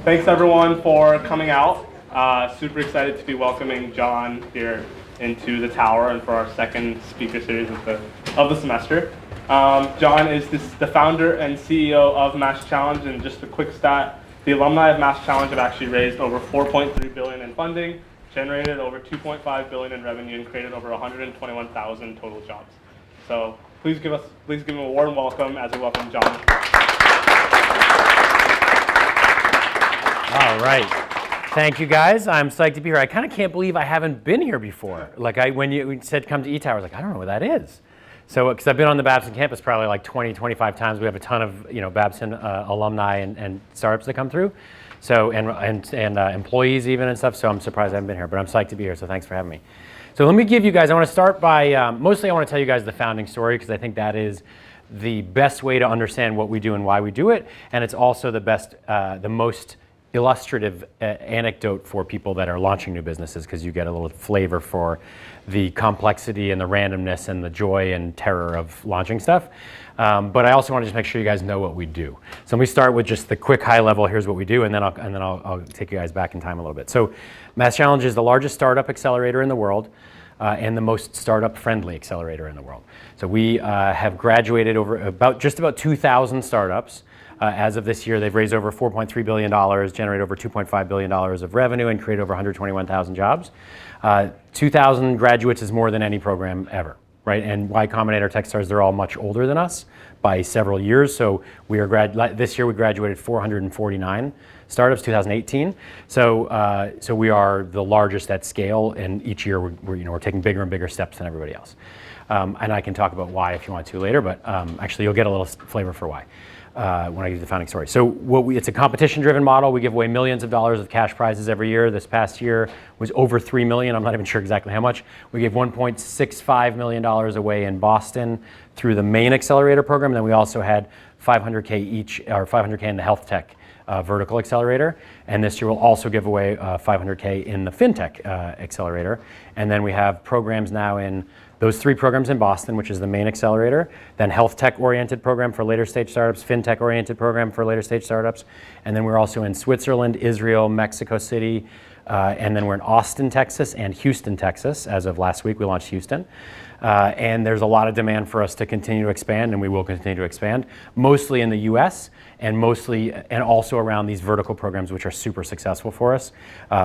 Thanks everyone for coming out. Super excited to be welcoming John here into the tower and for our second speaker series of the semester. John is the founder and CEO of MassChallenge, and just a quick stat, the alumni of MassChallenge have actually raised over $4.3 billion in funding, generated over $2.5 billion in revenue, and created over 121,000 total jobs. So please give him a warm welcome as we welcome John. All right. Thank you, guys. I'm psyched to be here. I kind of can't believe I haven't been here before. Like when you said come to eTower, I was like, I don't know what that is. So, because I've been on the Babson campus probably like 20, 25 times. We have a ton of Babson alumni and startups that come through. So and employees even and stuff. So I'm surprised I haven't been here, but I'm psyched to be here. So thanks for having me. So let me give you guys. I want to start by mostly I want to tell you guys the founding story because I think that is the best way to understand what we do and why we do it, and it's also the most illustrative anecdote for people that are launching new businesses because you get a little flavor for the complexity and the randomness and the joy and terror of launching stuff. But I also want to just make sure you guys know what we do. So let me start with just the quick high level. Here's what we do, and then I'll take you guys back in time a little bit. So MassChallenge is the largest startup accelerator in the world. And the most startup-friendly accelerator in the world. So we have graduated over just about 2,000 startups. As of this year, they've raised over $4.3 billion, generated over $2.5 billion of revenue, and created over 121,000 jobs. 2,000 graduates is more than any program ever, right? And Y Combinator, Techstars, they're all much older than us by several years. So we are this year we graduated 449 startups, 2018. So we are the largest at scale, and each year we're taking bigger and bigger steps than everybody else. And I can talk about why if you want to later, but actually you'll get a little flavor for why. When I give you the founding story. So it's a competition-driven model. We give away millions of dollars of cash prizes every year. This past year was over $3 million. I'm not even sure exactly how much. We gave $1.65 million away in Boston through the main accelerator program. And then we also had $500K each, or $500K in the health tech vertical accelerator. And this year we'll also give away $500K in the fintech accelerator. And then we have programs now in those three programs in Boston, which is the main accelerator, then health tech-oriented program for later stage startups, fintech-oriented program for later stage startups, and then we're also in Switzerland, Israel, Mexico City, and then we're in Austin, Texas, and Houston, Texas. As of last week, we launched Houston. And there's a lot of demand for us to continue to expand, and we will continue to expand, mostly in the US, and also around these vertical programs, which are super successful for us.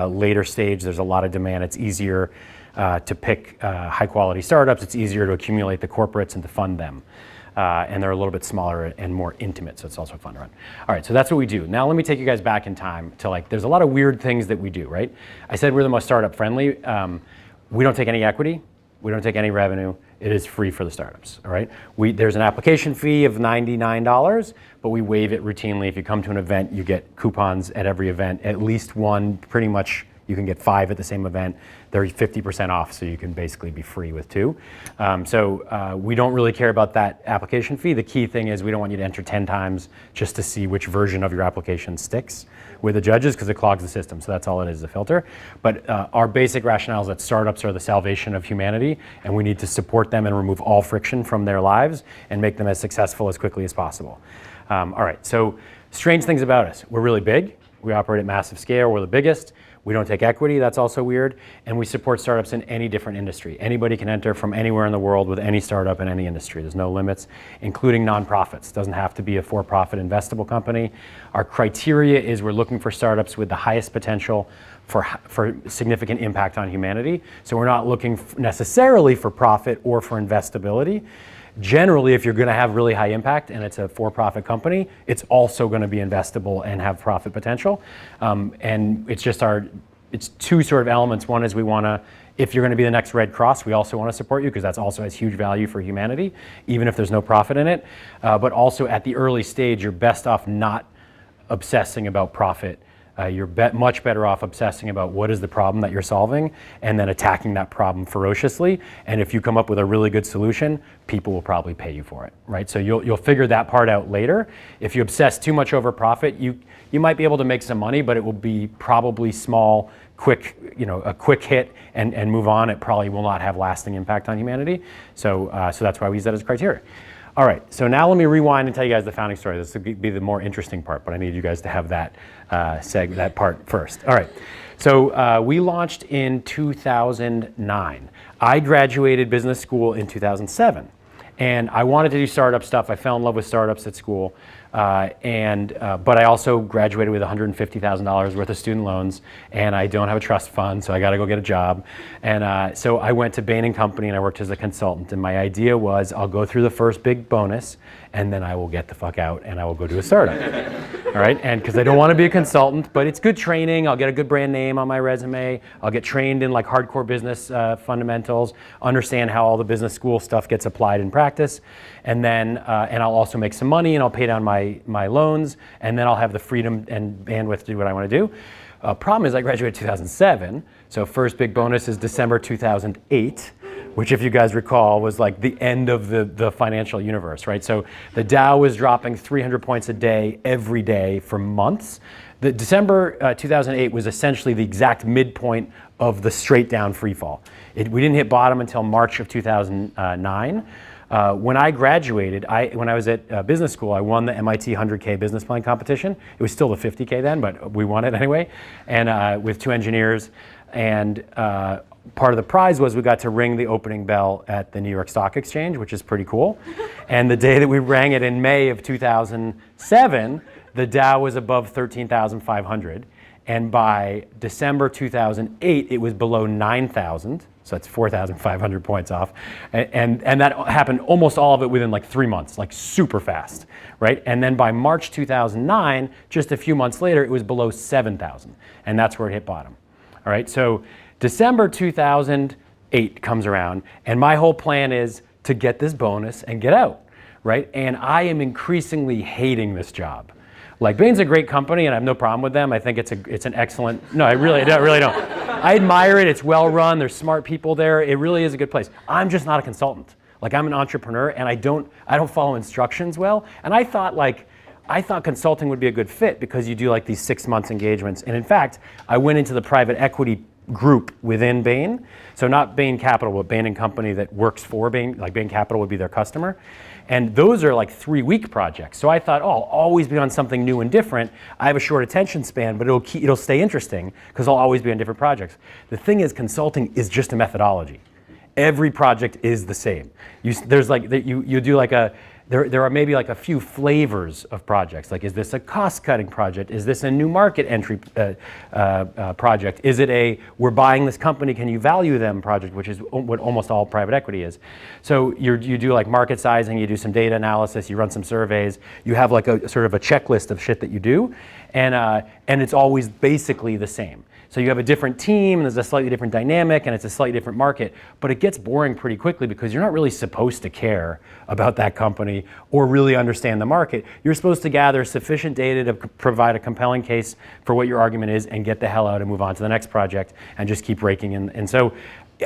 Later stage, there's a lot of demand. It's easier to pick high quality startups. It's easier to accumulate the corporates and to fund them. And they're a little bit smaller and more intimate, so it's also fun to run. All right, so that's what we do. Now let me take you guys back in time to there's a lot of weird things that we do, right? I said we're the most startup friendly. We don't take any equity. We don't take any revenue. It is free for the startups, all right? There's an application fee of $99, but we waive it routinely. If you come to an event, you get coupons at every event, at least one, pretty much. You can get 5 at the same event. They're 50% off, so you can basically be free with 2. We don't really care about that application fee. The key thing is we don't want you to enter 10 times just to see which version of your application sticks with the judges because it clogs the system. So that's all it is, a filter. But our basic rationale is that startups are the salvation of humanity, and we need to support them and remove all friction from their lives and make them as successful as quickly as possible. All right, so strange things about us. We're really big. We operate at massive scale. We're the biggest. We don't take equity, that's also weird, and we support startups in any different industry. Anybody can enter from anywhere in the world with any startup in any industry. There's no limits, including nonprofits. It doesn't have to be a for-profit investable company. Our criteria is we're looking for startups with the highest potential for significant impact on humanity. So we're not looking necessarily for profit or for investability. Generally, if you're going to have really high impact and it's a for-profit company, it's also going to be investable and have profit potential. And it's two sort of elements. One is we want to, if you're going to be the next Red Cross, we also want to support you because that also has huge value for humanity, even if there's no profit in it. But also at the early stage, you're best off not obsessing about profit. You're much better off obsessing about what is the problem that you're solving and then attacking that problem ferociously. And if you come up with a really good solution, people will probably pay you for it, right? So you'll figure that part out later. If you obsess too much over profit, you might be able to make some money, but it will be probably small, quick, a quick hit and move on. It probably will not have lasting impact on humanity. So that's why we use that as criteria. All right, so now let me rewind and tell you guys the founding story. This would be the more interesting part, but I need you guys to have that that part first. All right, so we launched in 2009. I graduated business school in 2007, and I wanted to do startup stuff. I fell in love with startups at school, but I also graduated with $150,000 worth of student loans, and I don't have a trust fund, so I got to go get a job. And so I went to Bain & Company, and I worked as a consultant. And my idea was I'll go through the first big bonus, and then I will get the fuck out, and I will go do a startup. All right, and because I don't want to be a consultant, but it's good training. I'll get a good brand name on my resume. I'll get trained in like hardcore business fundamentals, understand how all the business school stuff gets applied in practice, and then and I'll also make some money, and I'll pay down my loans, and then I'll have the freedom and bandwidth to do what I want to do. Problem is I graduated 2007, so first big bonus is December 2008, which if you guys recall was like the end of the financial universe, right? So the Dow was dropping 300 points a day every day for months. The December 2008 was essentially the exact midpoint of the straight down free fall. We didn't hit bottom until March of 2009. When I graduated, when I was at business school, I won the MIT 100K business plan competition. It was still the 50K then, but we won it anyway, and with 2 engineers. And part of the prize was we got to ring the opening bell at the New York Stock Exchange, which is pretty cool. And the day that we rang it in May of 2007, the Dow was above 13,500. And by December 2008, it was below 9,000. So that's 4,500 points off. And that happened almost all of it within like 3 months, like super fast, right? And then by March 2009, just a few months later, it was below 7,000. And that's where it hit bottom. All right, so December 2008 comes around, and my whole plan is to get this bonus and get out, right? And I am increasingly hating this job. Like, Bain's a great company, and I have no problem with them. I think it's an excellent, no, I really don't. I admire it, it's well run, there's smart people there, it really is a good place. I'm just not a consultant. Like, I'm an entrepreneur, and I don't follow instructions well, and I thought consulting would be a good fit because you do like these 6 months engagements. And in fact, I went into the private equity group within Bain. So not Bain Capital, but Bain & Company that works for Bain, like Bain Capital would be their customer. And those are like 3-week projects. So I thought, oh, I'll always be on something new and different. I have a short attention span, but it'll stay interesting because I'll always be on different projects. The thing is, consulting is just a methodology. Every project is the same. You do like there are maybe like a few flavors of projects. Like, is this a cost-cutting project? Is this a new market entry project? Is it we're buying this company, can you value them project, which is what almost all private equity is. So you do like market sizing, you do some data analysis, you run some surveys, you have like a sort of a checklist of shit that you do, and it's always basically the same. So you have a different team, and there's a slightly different dynamic, and it's a slightly different market, but it gets boring pretty quickly because you're not really supposed to care about that company or really understand the market. You're supposed to gather sufficient data to provide a compelling case for what your argument is and get the hell out and move on to the next project and just keep raking in. And so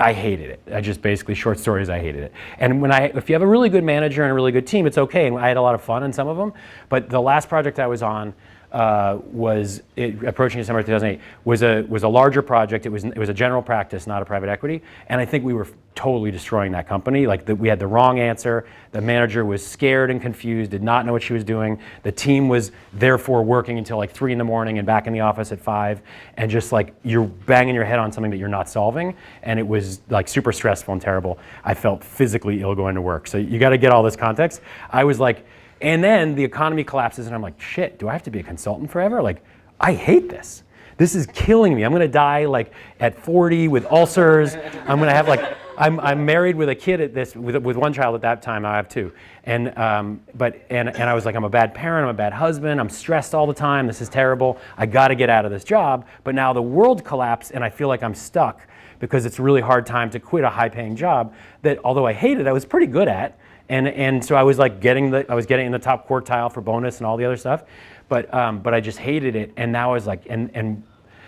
I hated it. I just basically, short stories, I hated it. And if you have a really good manager and a really good team, it's okay. And I had a lot of fun in some of them, but the last project I was on, approaching December 2008, was a larger project. It was a general practice, not a private equity, and I think we were totally destroying that company. Like, we had the wrong answer. The manager was scared and confused, did not know what she was doing. The team was therefore working until like 3 in the morning and back in the office at 5, and just like you're banging your head on something that you're not solving, and it was like super stressful and terrible. I felt physically ill going to work. So you got to get all this context. I was like. And then the economy collapses, and I'm like, shit, do I have to be a consultant forever? Like, I hate this. This is killing me. I'm gonna die like at 40 with ulcers. I'm gonna have like, I'm married with a kid at this, with one child at that time. I have 2. And I was like, I'm a bad parent, I'm a bad husband, I'm stressed all the time, this is terrible. I gotta get out of this job. But now the world collapsed, and I feel like I'm stuck because it's a really hard time to quit a high-paying job that, although I hated, I was pretty good at. And so I was like getting in the top quartile for bonus and all the other stuff, but I just hated it. And now I was like, and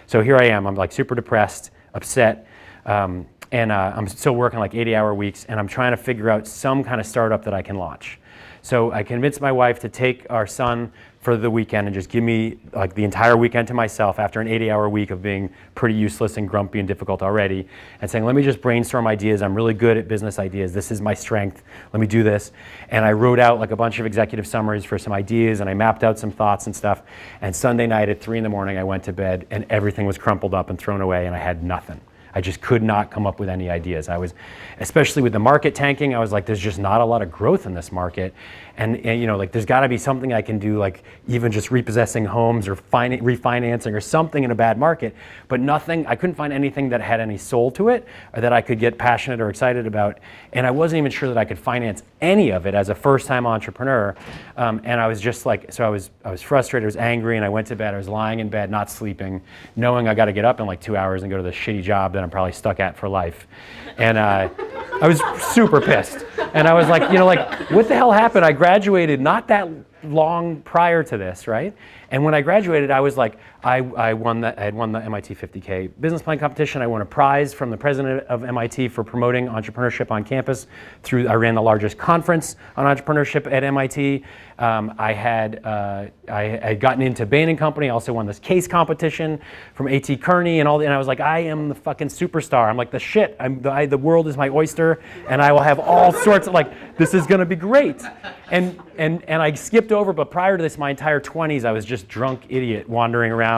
so here I am. I'm like super depressed, upset, and I'm still working like 80-hour weeks, and I'm trying to figure out some kind of startup that I can launch. So I convinced my wife to take our son for the weekend and just give me like the entire weekend to myself after an 80-hour week of being pretty useless and grumpy and difficult already, and saying, let me just brainstorm ideas. I'm really good at business ideas. This is my strength. Let me do this. And I wrote out like a bunch of executive summaries for some ideas, and I mapped out some thoughts and stuff. And Sunday night at 3 in the morning, I went to bed and everything was crumpled up and thrown away, and I had nothing. I just could not come up with any ideas. I was, especially with the market tanking, I was like, there's just not a lot of growth in this market. And you know, like there's gotta be something I can do, like even just repossessing homes or refinancing or something in a bad market, but nothing, I couldn't find anything that had any soul to it or that I could get passionate or excited about. And I wasn't even sure that I could finance any of it as a first-time entrepreneur. And I was just like, so I was frustrated, I was angry, and I went to bed. I was lying in bed, not sleeping, knowing I gotta get up in like 2 hours and go to the shitty job that I'm probably stuck at for life. And I was super pissed. And I was like, you know, like, what the hell happened? I graduated not that long prior to this, right? And when I graduated, I was like, I had won the MIT 50K business plan competition. I won a prize from the president of MIT for promoting entrepreneurship on campus. I ran the largest conference on entrepreneurship at MIT. I had gotten into Bain & Company. I also won this case competition from A.T. Kearney and I was like, I am the fucking superstar. I'm like the shit. The world is my oyster, and I will have all sorts of like, this is gonna be great. And I skipped over, but prior to this, my entire 20s, I was just drunk idiot wandering around.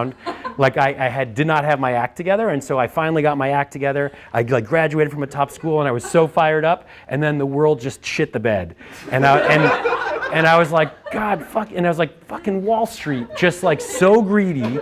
Like I did not have my act together, and so I finally got my act together. I like graduated from a top school, and I was so fired up, and then the world just shit the bed. And I was like, God, fuck, and I was like, fucking Wall Street, just like so greedy,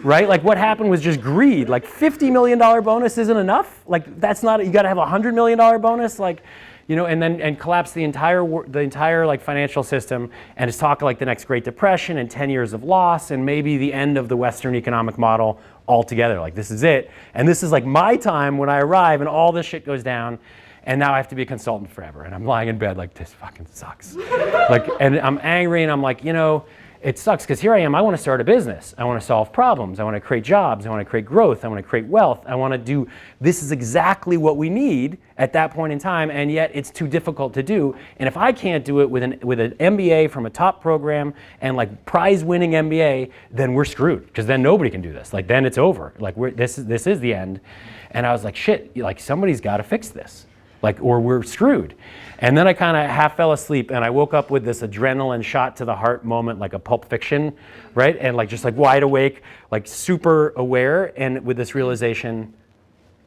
right? Like what happened was just greed. Like $50 million bonus isn't enough. Like that's not, you gotta have a $100 million bonus. Like, you know, and collapse the entire like financial system, and it's talk like the next Great Depression and 10 years of loss and maybe the end of the Western economic model altogether. Like this is it. And this is like my time when I arrive and all this shit goes down. And now I have to be a consultant forever. And I'm lying in bed like, this fucking sucks. Like, and I'm angry and I'm like, you know, it sucks because here I am, I want to start a business. I want to solve problems. I want to create jobs. I want to create growth. I want to create wealth. I want to do, this is exactly what we need at that point in time, and yet it's too difficult to do. And if I can't do it with an MBA from a top program and like prize-winning MBA, then we're screwed because then nobody can do this. Like then it's over. Like this is the end. And I was like, shit, like somebody's got to fix this. Like, or we're screwed. And then I kind of half fell asleep and I woke up with this adrenaline shot to the heart moment, like a Pulp Fiction, right? And like, just like wide awake, like super aware, and with this realization,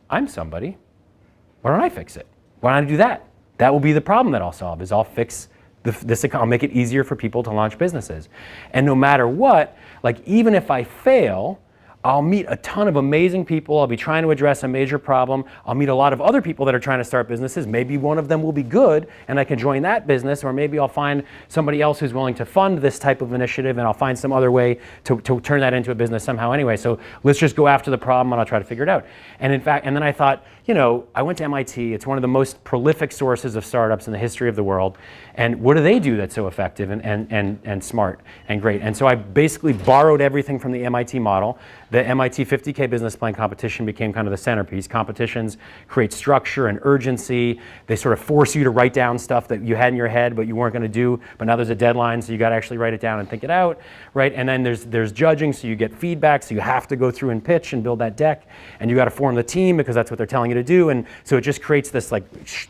I'm somebody. Why don't I fix it? Why don't I do that? That will be the problem that I'll solve, is I'll fix I'll make it easier for people to launch businesses. And no matter what, like even if I fail, I'll meet a ton of amazing people. I'll be trying to address a major problem. I'll meet a lot of other people that are trying to start businesses. Maybe one of them will be good and I can join that business, or maybe I'll find somebody else who's willing to fund this type of initiative and I'll find some other way to turn that into a business somehow anyway. So let's just go after the problem and I'll try to figure it out. And in fact, and then I thought, you know, I went to MIT. It's one of the most prolific sources of startups in the history of the world. And what do they do that's so effective and smart and great? And so I basically borrowed everything from the MIT model. The MIT 50K business plan competition became kind of the centerpiece. Competitions create structure and urgency. They sort of force you to write down stuff that you had in your head but you weren't going to do, but now there's a deadline, so you got to actually write it down and think it out, right? And then there's judging, so you get feedback, so you have to go through and pitch and build that deck, and you got to form the team because that's what they're telling you to do, and so it just creates this like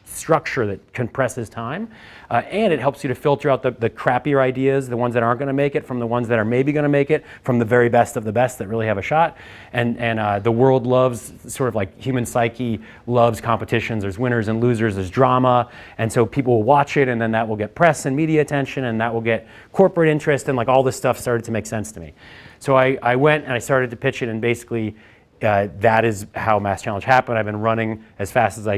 structure that compresses time, and it helps you to filter out the crappier ideas, the ones that aren't going to make it, from the ones that are maybe going to make it, from the very best of the best that really have a shot. And the world loves, sort of like human psyche loves competitions. There's winners and losers, there's drama, and so people will watch it, and then that will get press and media attention, and that will get corporate interest, and like all this stuff started to make sense to me. So I went and I started to pitch it, and basically that is how MassChallenge happened. I've been running as fast as I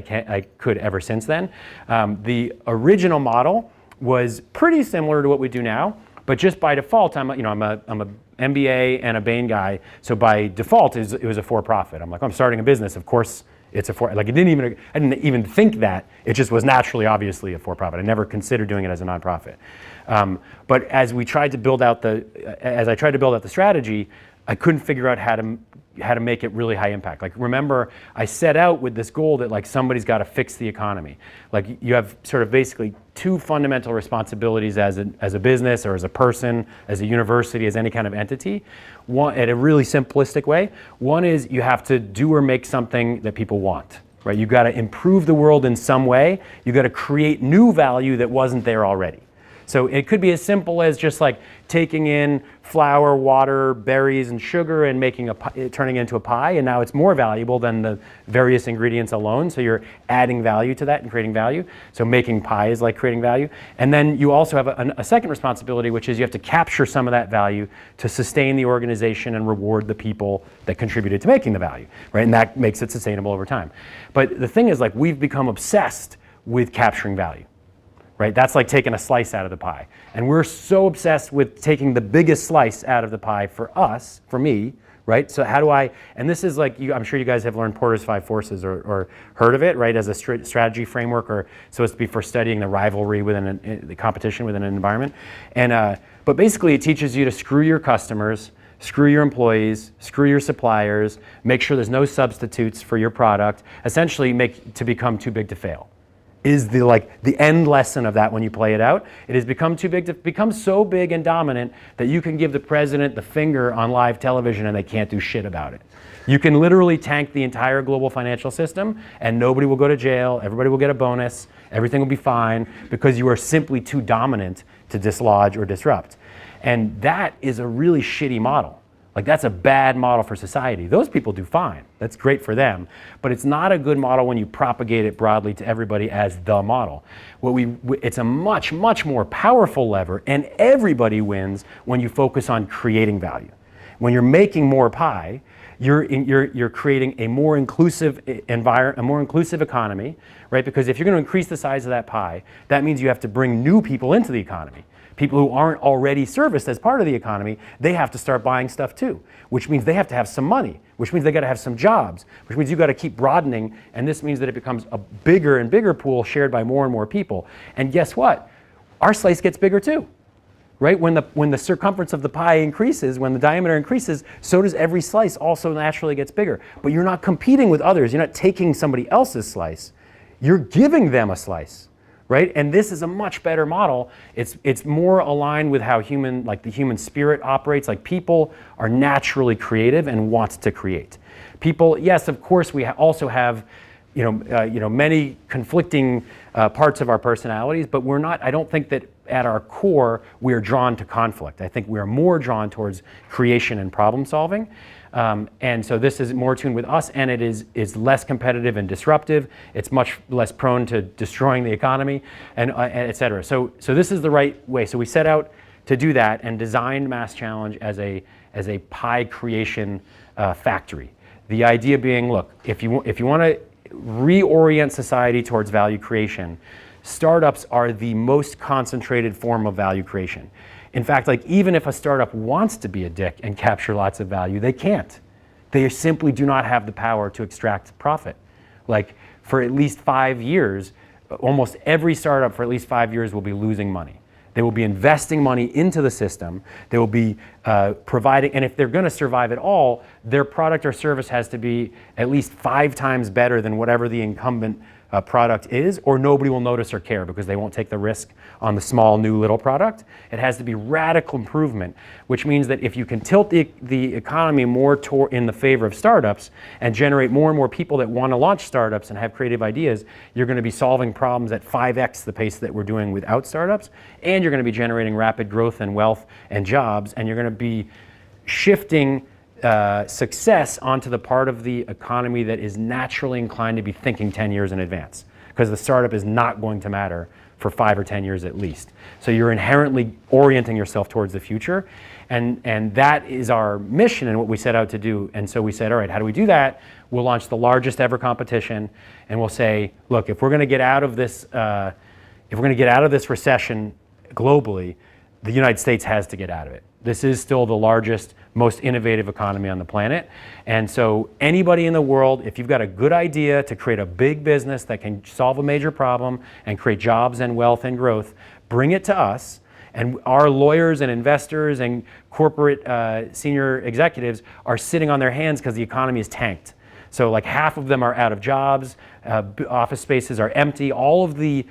could ever since then. The original model was pretty similar to what we do now, but just by default, I'm a MBA and a Bain guy, so by default it was a for-profit. I'm like, I'm starting a business, of course it's a I didn't even think that. It just was naturally, obviously, a for-profit. I never considered doing it as a nonprofit. But as I tried to build out the strategy, I couldn't figure out how to how to make it really high impact. Like, remember, I set out with this goal that like somebody's got to fix the economy. Like, you have sort of basically two fundamental responsibilities as a business or as a person, as a university, as any kind of entity. One, at a really simplistic way, one is you have to do or make something that people want, right? You got to improve the world in some way. You got to create new value that wasn't there already. So it could be as simple as just like taking in flour, water, berries, and sugar and making turning it into a pie, and now it's more valuable than the various ingredients alone. So you're adding value to that and creating value. So making pie is like creating value. And then you also have a second responsibility, which is you have to capture some of that value to sustain the organization and reward the people that contributed to making the value, right? And that makes it sustainable over time. But the thing is, like, we've become obsessed with capturing value. Right? That's like taking a slice out of the pie. And we're so obsessed with taking the biggest slice out of the pie for us, for me, right? So how do I, and this is like, I'm sure you guys have learned Porter's 5 Forces or heard of it, right? As a strategy framework, or supposed to be for studying the rivalry within the competition within an environment. And, but basically it teaches you to screw your customers, screw your employees, screw your suppliers, make sure there's no substitutes for your product, essentially to become too big to fail. Is the end lesson of that when you play it out. It has become too big to become so big and dominant that you can give the president the finger on live television and they can't do shit about it. You can literally tank the entire global financial system and nobody will go to jail, everybody will get a bonus, everything will be fine because you are simply too dominant to dislodge or disrupt. And that is a really shitty model. Like, that's a bad model for society. Those people do fine. That's great for them. But it's not a good model when you propagate it broadly to everybody as the model. It's a much, much more powerful lever, and everybody wins when you focus on creating value. When you're making more pie, you're creating a more inclusive environment, a more inclusive economy, right? Because if you're going to increase the size of that pie, that means you have to bring new people into the economy. People who aren't already serviced as part of the economy, they have to start buying stuff too, which means they have to have some money, which means they got to have some jobs, which means you got to keep broadening, and this means that it becomes a bigger and bigger pool shared by more and more people. And guess what? Our slice gets bigger too, right? When the circumference of the pie increases, when the diameter increases, so does every slice also naturally gets bigger. But you're not competing with others. You're not taking somebody else's slice. You're giving them a slice. Right? And this is a much better model. It's more aligned with how the human spirit operates. Like, people are naturally creative and want to create. People, yes, of course, we also have, many conflicting parts of our personalities, but we're not. I don't think that at our core we are drawn to conflict. I think we are more drawn towards creation and problem solving. And so this is more tuned with us, and it is less competitive and disruptive. It's much less prone to destroying the economy, and et cetera. So this is the right way. So we set out to do that and designed MassChallenge as a pie creation factory. The idea being, look, if you want to reorient society towards value creation, startups are the most concentrated form of value creation. In fact, like, even if a startup wants to be a dick and capture lots of value, they can't. They simply do not have the power to extract profit. Like, for at least 5 years, almost every startup for at least 5 years will be losing money. They will be investing money into the system. They will be providing, and if they're going to survive at all, their product or service has to be at least 5 times better than whatever the incumbent product is, or nobody will notice or care because they won't take the risk on the small, new, little product. It has to be radical improvement, which means that if you can tilt the economy more in the favor of startups and generate more and more people that want to launch startups and have creative ideas, you're going to be solving problems at 5x the pace that we're doing without startups, and you're going to be generating rapid growth and wealth and jobs, and you're going to be shifting success onto the part of the economy that is naturally inclined to be thinking 10 years in advance, because the startup is not going to matter for 5 or 10 years at least. So you're inherently orienting yourself towards the future, and that is our mission and what we set out to do. And so we said, all right, how do we do that? We'll launch the largest ever competition, and we'll say, look, if we're going to get out of this, recession globally, the United States has to get out of it. This is still the largest, most innovative economy on the planet. And so anybody in the world, if you've got a good idea to create a big business that can solve a major problem and create jobs and wealth and growth, bring it to us, And our lawyers and investors and corporate senior executives are sitting on their hands because the economy is tanked. So like half of them are out of jobs, office spaces are empty, all of the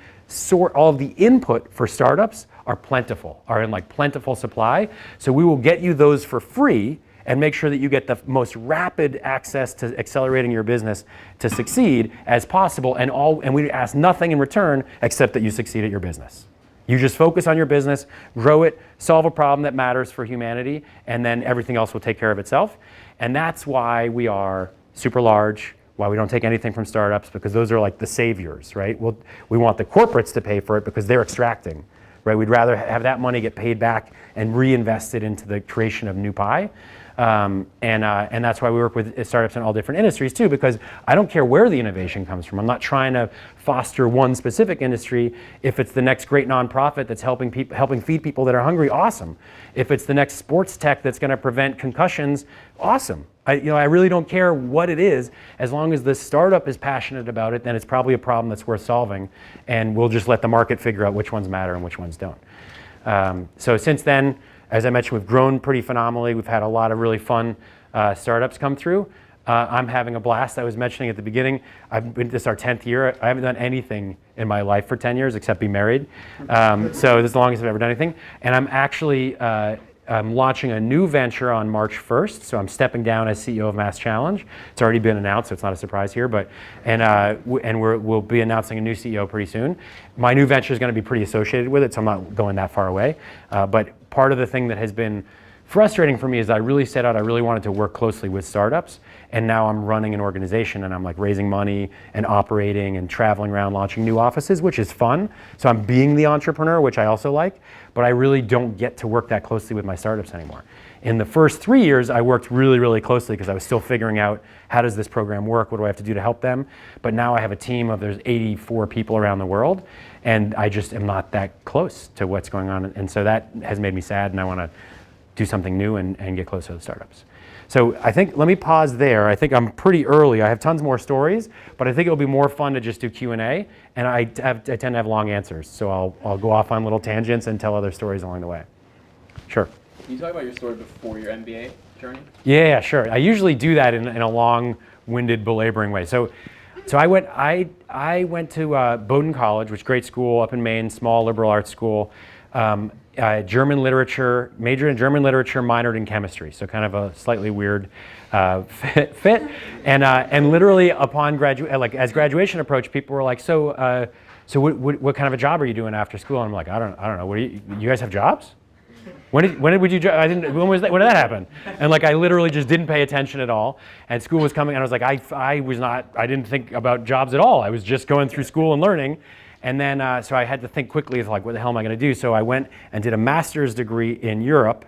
input for startups are in like plentiful supply. So we will get you those for free and make sure that you get the most rapid access to accelerating your business to succeed as possible. And we ask nothing in return except that you succeed at your business. You just focus on your business, grow it, solve a problem that matters for humanity, and then everything else will take care of itself. And that's why we are super large, why we don't take anything from startups, because those are like the saviors, right? We want the corporates to pay for it because they're extracting, right? We'd rather have that money get paid back and reinvested into the creation of new pie. And that's why we work with startups in all different industries too, because I don't care where the innovation comes from. I'm not trying to foster one specific industry. If it's the next great nonprofit that's helping feed people that are hungry, awesome. If it's the next sports tech that's going to prevent concussions, awesome. I really don't care what it is, as long as the startup is passionate about it, then it's probably a problem that's worth solving, and we'll just let the market figure out which ones matter and which ones don't. So since then, as I mentioned, we've grown pretty phenomenally. We've had a lot of really fun startups come through. I'm having a blast. I was mentioning at the beginning, this is our 10th year. I haven't done anything in my life for 10 years except be married. So this is the longest I've ever done anything. And I'm actually I'm launching a new venture on March 1st. So I'm stepping down as CEO of MassChallenge. It's already been announced, so it's not a surprise here. We'll be announcing a new CEO pretty soon. My new venture is going to be pretty associated with it, so I'm not going that far away. But part of the thing that has been frustrating for me is I really set out, I really wanted to work closely with startups, and now I'm running an organization and I'm like raising money and operating and traveling around launching new offices, which is fun. So I'm being the entrepreneur, which I also like, but I really don't get to work that closely with my startups anymore. In the first 3 years, I worked really, really closely because I was still figuring out how does this program work, what do I have to do to help them? But now I have a team of, there's 84 people around the world, and I just am not that close to what's going on. And so that has made me sad, and I want to do something new and get closer to the startups. So I think, let me pause there. I think I'm pretty early. I have tons more stories, but I think it'll be more fun to just do Q&A, and I tend to have long answers. So I'll go off on little tangents and tell other stories along the way. Sure. Can you talk about your story before your MBA journey? Yeah, sure. I usually do that in a long-winded, belaboring way. So I went to Bowdoin College, which is a great school up in Maine, small liberal arts school. German literature, majored in German literature, minored in chemistry. So kind of a slightly weird fit. And literally upon as graduation approached, people were like, so what kind of a job are you doing after school? And I'm like, I don't know. What do you guys have jobs? When did when did that happen? And like I literally just didn't pay attention at all. And school was coming, and I was like, I didn't think about jobs at all. I was just going through school and learning. And then, so I had to think quickly, like, what the hell am I going to do? So I went and did a master's degree in Europe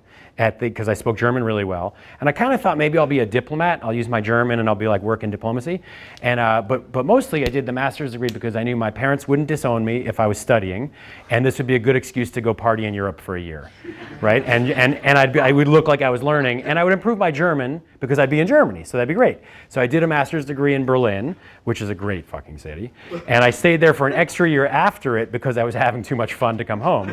because I spoke German really well. And I kind of thought maybe I'll be a diplomat. I'll use my German and I'll be like work in diplomacy. And but mostly I did the master's degree because I knew my parents wouldn't disown me if I was studying, and this would be a good excuse to go party in Europe for a year, right? And I would look like I was learning, and I would improve my German because I'd be in Germany, so that'd be great. So I did a master's degree in Berlin, which is a great fucking city, and I stayed there for an extra year after it because I was having too much fun to come home.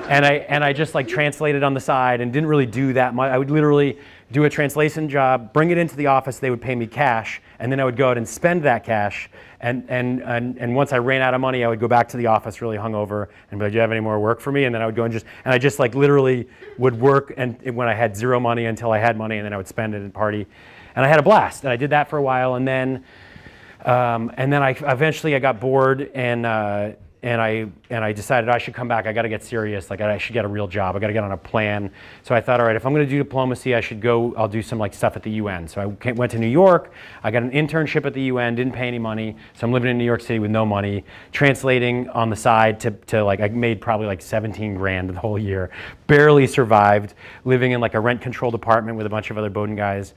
And I just like translated on the side and didn't really do that much. I would literally do a translation job, bring it into the office, they would pay me cash, and then I would go out and spend that cash. And once I ran out of money, I would go back to the office really hungover and be like, do you have any more work for me? And then I would go and I just like literally would work and when I had zero money until I had money, and then I would spend it and party. And I had a blast, and I did that for a while, and then I eventually got bored, and I decided I should come back. I got to get serious. Like I should get a real job. I got to get on a plan. So I thought, all right, if I'm going to do diplomacy, I'll do some like stuff at the UN. So I went to New York. I got an internship at the UN. Didn't pay any money. So I'm living in New York City with no money, translating on the side to like I made probably like 17 grand the whole year. Barely survived, living in like a rent-controlled apartment with a bunch of other Bowdoin guys.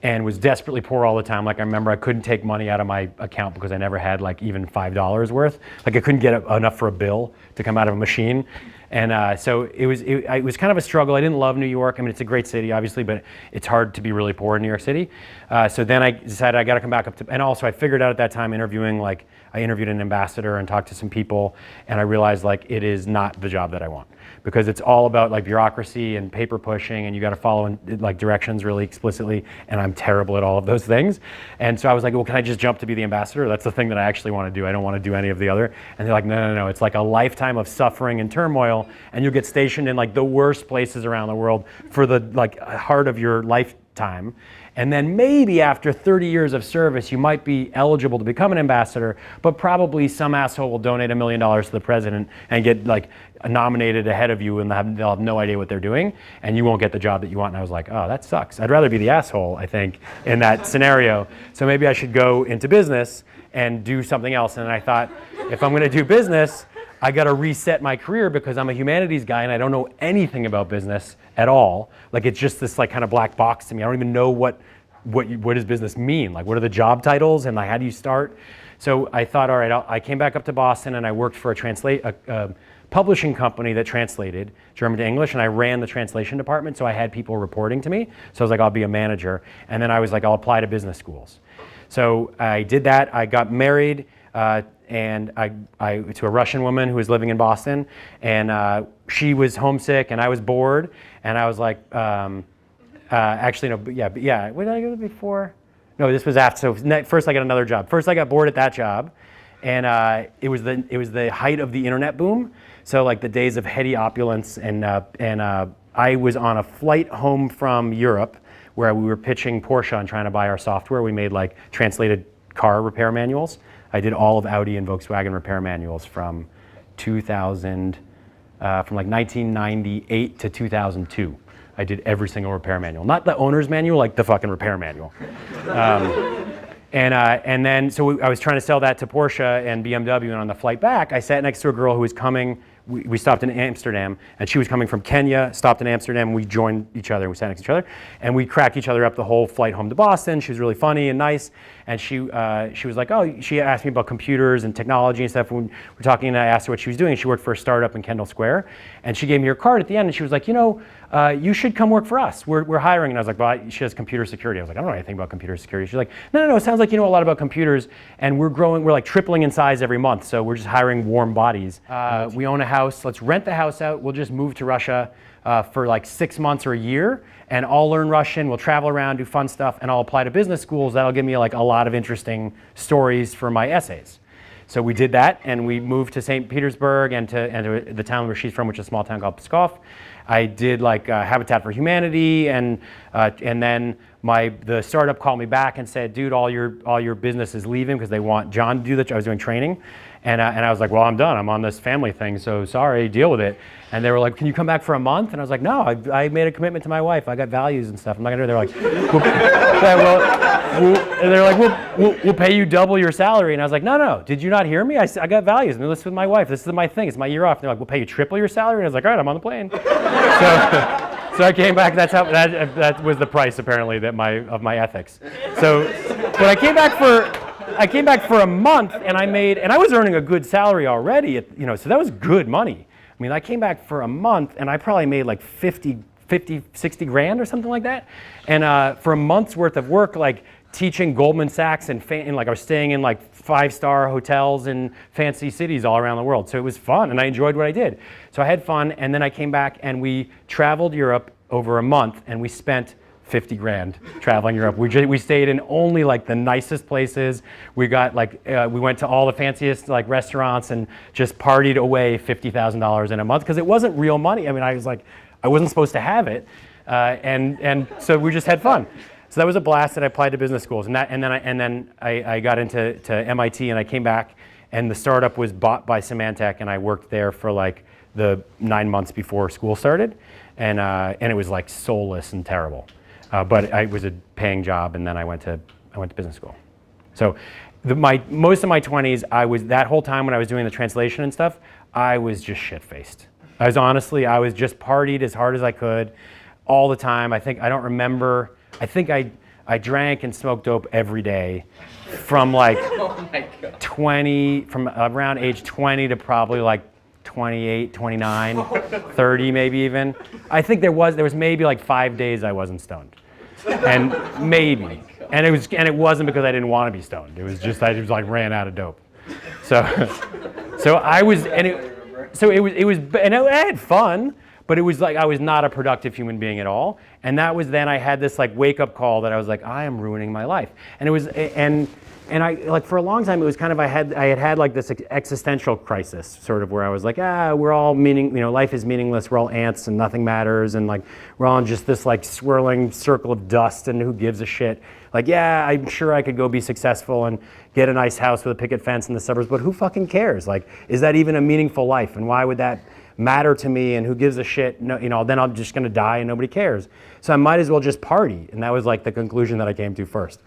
And was desperately poor all the time. Like I remember I couldn't take money out of my account because I never had like even $5 worth. Like I couldn't get enough for a bill to come out of a machine. And so it was kind of a struggle. I didn't love New York. I mean, it's a great city, obviously, but it's hard to be really poor in New York City. So then I decided I got to come back up to, and also I figured out at that time interviewing, like I interviewed an ambassador and talked to some people, and I realized like it is not the job that I want, because it's all about like bureaucracy and paper pushing, and you got to follow like directions really explicitly, and I'm terrible at all of those things. And so I was like, well, can I just jump to be the ambassador? That's the thing that I actually want to do. I don't want to do any of the other. And they're like, no, it's like a lifetime of suffering and turmoil, and you'll get stationed in like the worst places around the world for the like heart of your lifetime. And then maybe after 30 years of service, you might be eligible to become an ambassador, but probably some asshole will donate $1 million to the president and get like nominated ahead of you, and they'll have no idea what they're doing, and you won't get the job that you want. And I was like, oh, that sucks. I'd rather be the asshole, I think, in that scenario. So maybe I should go into business and do something else. And I thought, if I'm going to do business, I got to reset my career, because I'm a humanities guy and I don't know anything about business at all. Like, it's just this like kind of black box to me. I don't even know what does business mean? Like, what are the job titles, and like how do you start? So I thought, all right, I came back up to Boston, and I worked for a publishing company that translated German to English, and I ran the translation department, so I had people reporting to me. So I was like, I'll be a manager. And then I was like, I'll apply to business schools. So I did that. I got married, and I to a Russian woman who was living in Boston, and she was homesick, and I was bored, and I was like, actually no, yeah. What did I go before? No, this was after. So first I got another job. First I got bored at that job, and it was the height of the internet boom. So like the days of heady opulence, and I was on a flight home from Europe where we were pitching Porsche and trying to buy our software. We made like translated car repair manuals. I did all of Audi and Volkswagen repair manuals from 2000, from like 1998 to 2002. I did every single repair manual, not the owner's manual, like the fucking repair manual. And then, so I was trying to sell that to Porsche and BMW, and on the flight back, I sat next to a girl who was coming. We stopped in Amsterdam, and she was coming from Kenya, stopped in Amsterdam, and we joined each other, and we sat next to each other, and we cracked each other up the whole flight home to Boston. She was really funny and nice, and she was like, oh, she asked me about computers and technology and stuff. When we were talking, and I asked her what she was doing. She worked for a startup in Kendall Square, and she gave me her card at the end, and she was like, you know, you should come work for us. We're hiring. And I was like, well, she has computer security. I was like, I don't know anything about computer security. She's like, no, it sounds like you know a lot about computers, and we're growing. We're like tripling in size every month, so we're just hiring warm bodies. We own a house. Let's rent the house out. We'll just move to Russia for like 6 months or a year, and I'll learn Russian. We'll travel around, do fun stuff, and I'll apply to business schools. That'll give me like a lot of interesting stories for my essays. So we did that, and we moved to St. Petersburg and to the town where she's from, which is a small town called Pskov. I did like Habitat for Humanity, and then the startup called me back and said, dude, all your business is leaving because they want John to do that. I was doing training, and I was like, well, I'm done. I'm on this family thing, so sorry, deal with it. And they were like, can you come back for a month? And I was like, no, I made a commitment to my wife. I got values and stuff. I'm not gonna do it. They're like, we'll pay you double your salary. And I was like, no, did you not hear me? I got values. And this with my wife. This is my thing. It's my year off. And they're like, we'll pay you triple your salary. And I was like, all right, I'm on the plane. So I came back. That was the price apparently of my ethics. But I came back for a month, and I was earning a good salary already. So that was good money. I mean, I came back for a month, and I probably made like 50, 60 grand or something like that. And for a month's worth of work, like teaching Goldman Sachs, and like I was staying in like 5-star hotels in fancy cities all around the world. So it was fun, and I enjoyed what I did. So I had fun, and then I came back, and we traveled Europe over a month, and we spent 50 grand traveling Europe. We stayed in only like the nicest places. We got like we went to all the fanciest like restaurants and just partied away $50,000 in a month, because it wasn't real money. I mean, I was like, I wasn't supposed to have it, and so we just had fun. So that was a blast. And I applied to business schools, and then I got into MIT, and I came back, and the startup was bought by Symantec, and I worked there for like the 9 months before school started, and it was like soulless and terrible. But it was a paying job, and then I went to business school. So most of my 20s, that whole time when I was doing the translation and stuff, I was just shit-faced. I was just partied as hard as I could all the time. I don't remember. I think I drank and smoked dope every day from like 20, from around age 20 to probably like 28, 29, 30 maybe even. I think there was maybe like 5 days I wasn't stoned. And maybe. And it wasn't because I didn't want to be stoned. It was just I just like ran out of dope. So I was and I had fun, but it was like I was not a productive human being at all. And that was then I had this like wake up call that I was like, I am ruining my life. And it was and I like for a long time it was kind of I had like this existential crisis sort of where I was like, we're all life is meaningless, we're all ants and nothing matters, and like we're all in just this like swirling circle of dust and who gives a shit. Like, yeah, I'm sure I could go be successful and get a nice house with a picket fence in the suburbs, but who fucking cares? Like, is that even a meaningful life? And why would that matter to me? And who gives a shit? No, then I'm just gonna die and nobody cares. So I might as well just party. And that was like the conclusion that I came to first.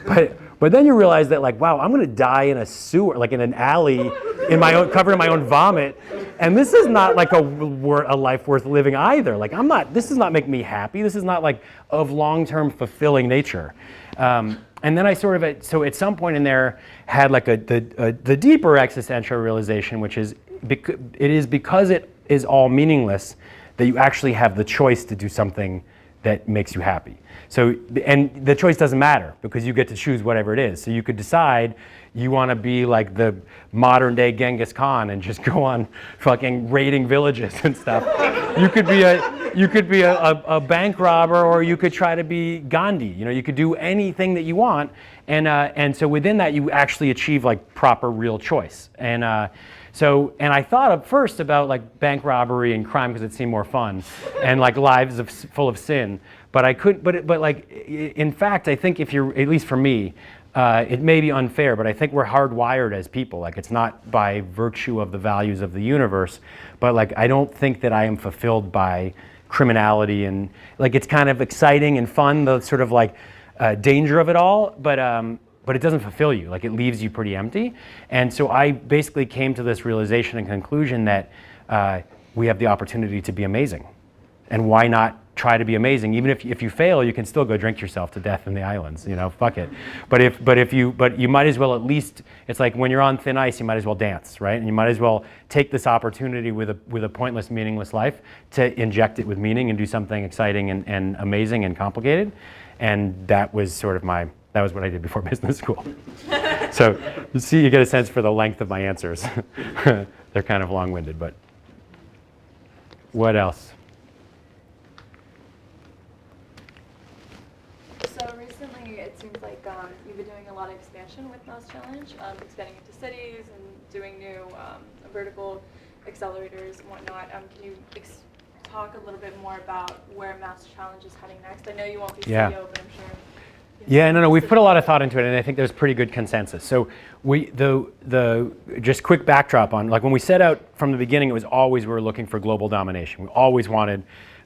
But then you realize that like, wow, I'm gonna die in a sewer, like in an alley, covered in my own vomit. And this is not like a life worth living either. Like this does not make me happy. This is not like of long-term fulfilling nature. And then I sort of, so at some point in there, had like the deeper existential realization, which is, it is because it is all meaningless that you actually have the choice to do something that makes you happy. So, and the choice doesn't matter because you get to choose whatever it is. So you could decide you want to be like the modern day Genghis Khan and just go on fucking raiding villages and stuff. You could be a bank robber, or you could try to be Gandhi. You could do anything that you want, and so within that you actually achieve like proper real choice. And I thought at first about like bank robbery and crime because it seemed more fun, and like lives full of sin. But I could, but like in fact, I think if you're, at least for me, it may be unfair, but I think we're hardwired as people. Like it's not by virtue of the values of the universe, but like I don't think that I am fulfilled by criminality, and like it's kind of exciting and fun, the sort of like danger of it all, but it doesn't fulfill you. Like it leaves you pretty empty. And so I basically came to this realization and conclusion that we have the opportunity to be amazing, and why not try to be amazing? Even if you fail, you can still go drink yourself to death in the islands. Fuck it. But you might as well at least. It's like when you're on thin ice, you might as well dance, right? And you might as well take this opportunity with a pointless, meaningless life to inject it with meaning and do something exciting and amazing and complicated. And that was what I did before business school. So you see, you get a sense for the length of my answers. They're kind of long-winded, but what else? So recently, it seems like you've been doing a lot of expansion with MassChallenge, expanding into cities and doing new vertical accelerators and whatnot. Can you talk a little bit more about where MassChallenge is heading next? I know you won't be CEO, but I'm sure. Yeah, no, we've put a lot of thought into it, and I think there's pretty good consensus. So the just quick backdrop on, like when we set out from the beginning, it was always we were looking for global domination. We always wanted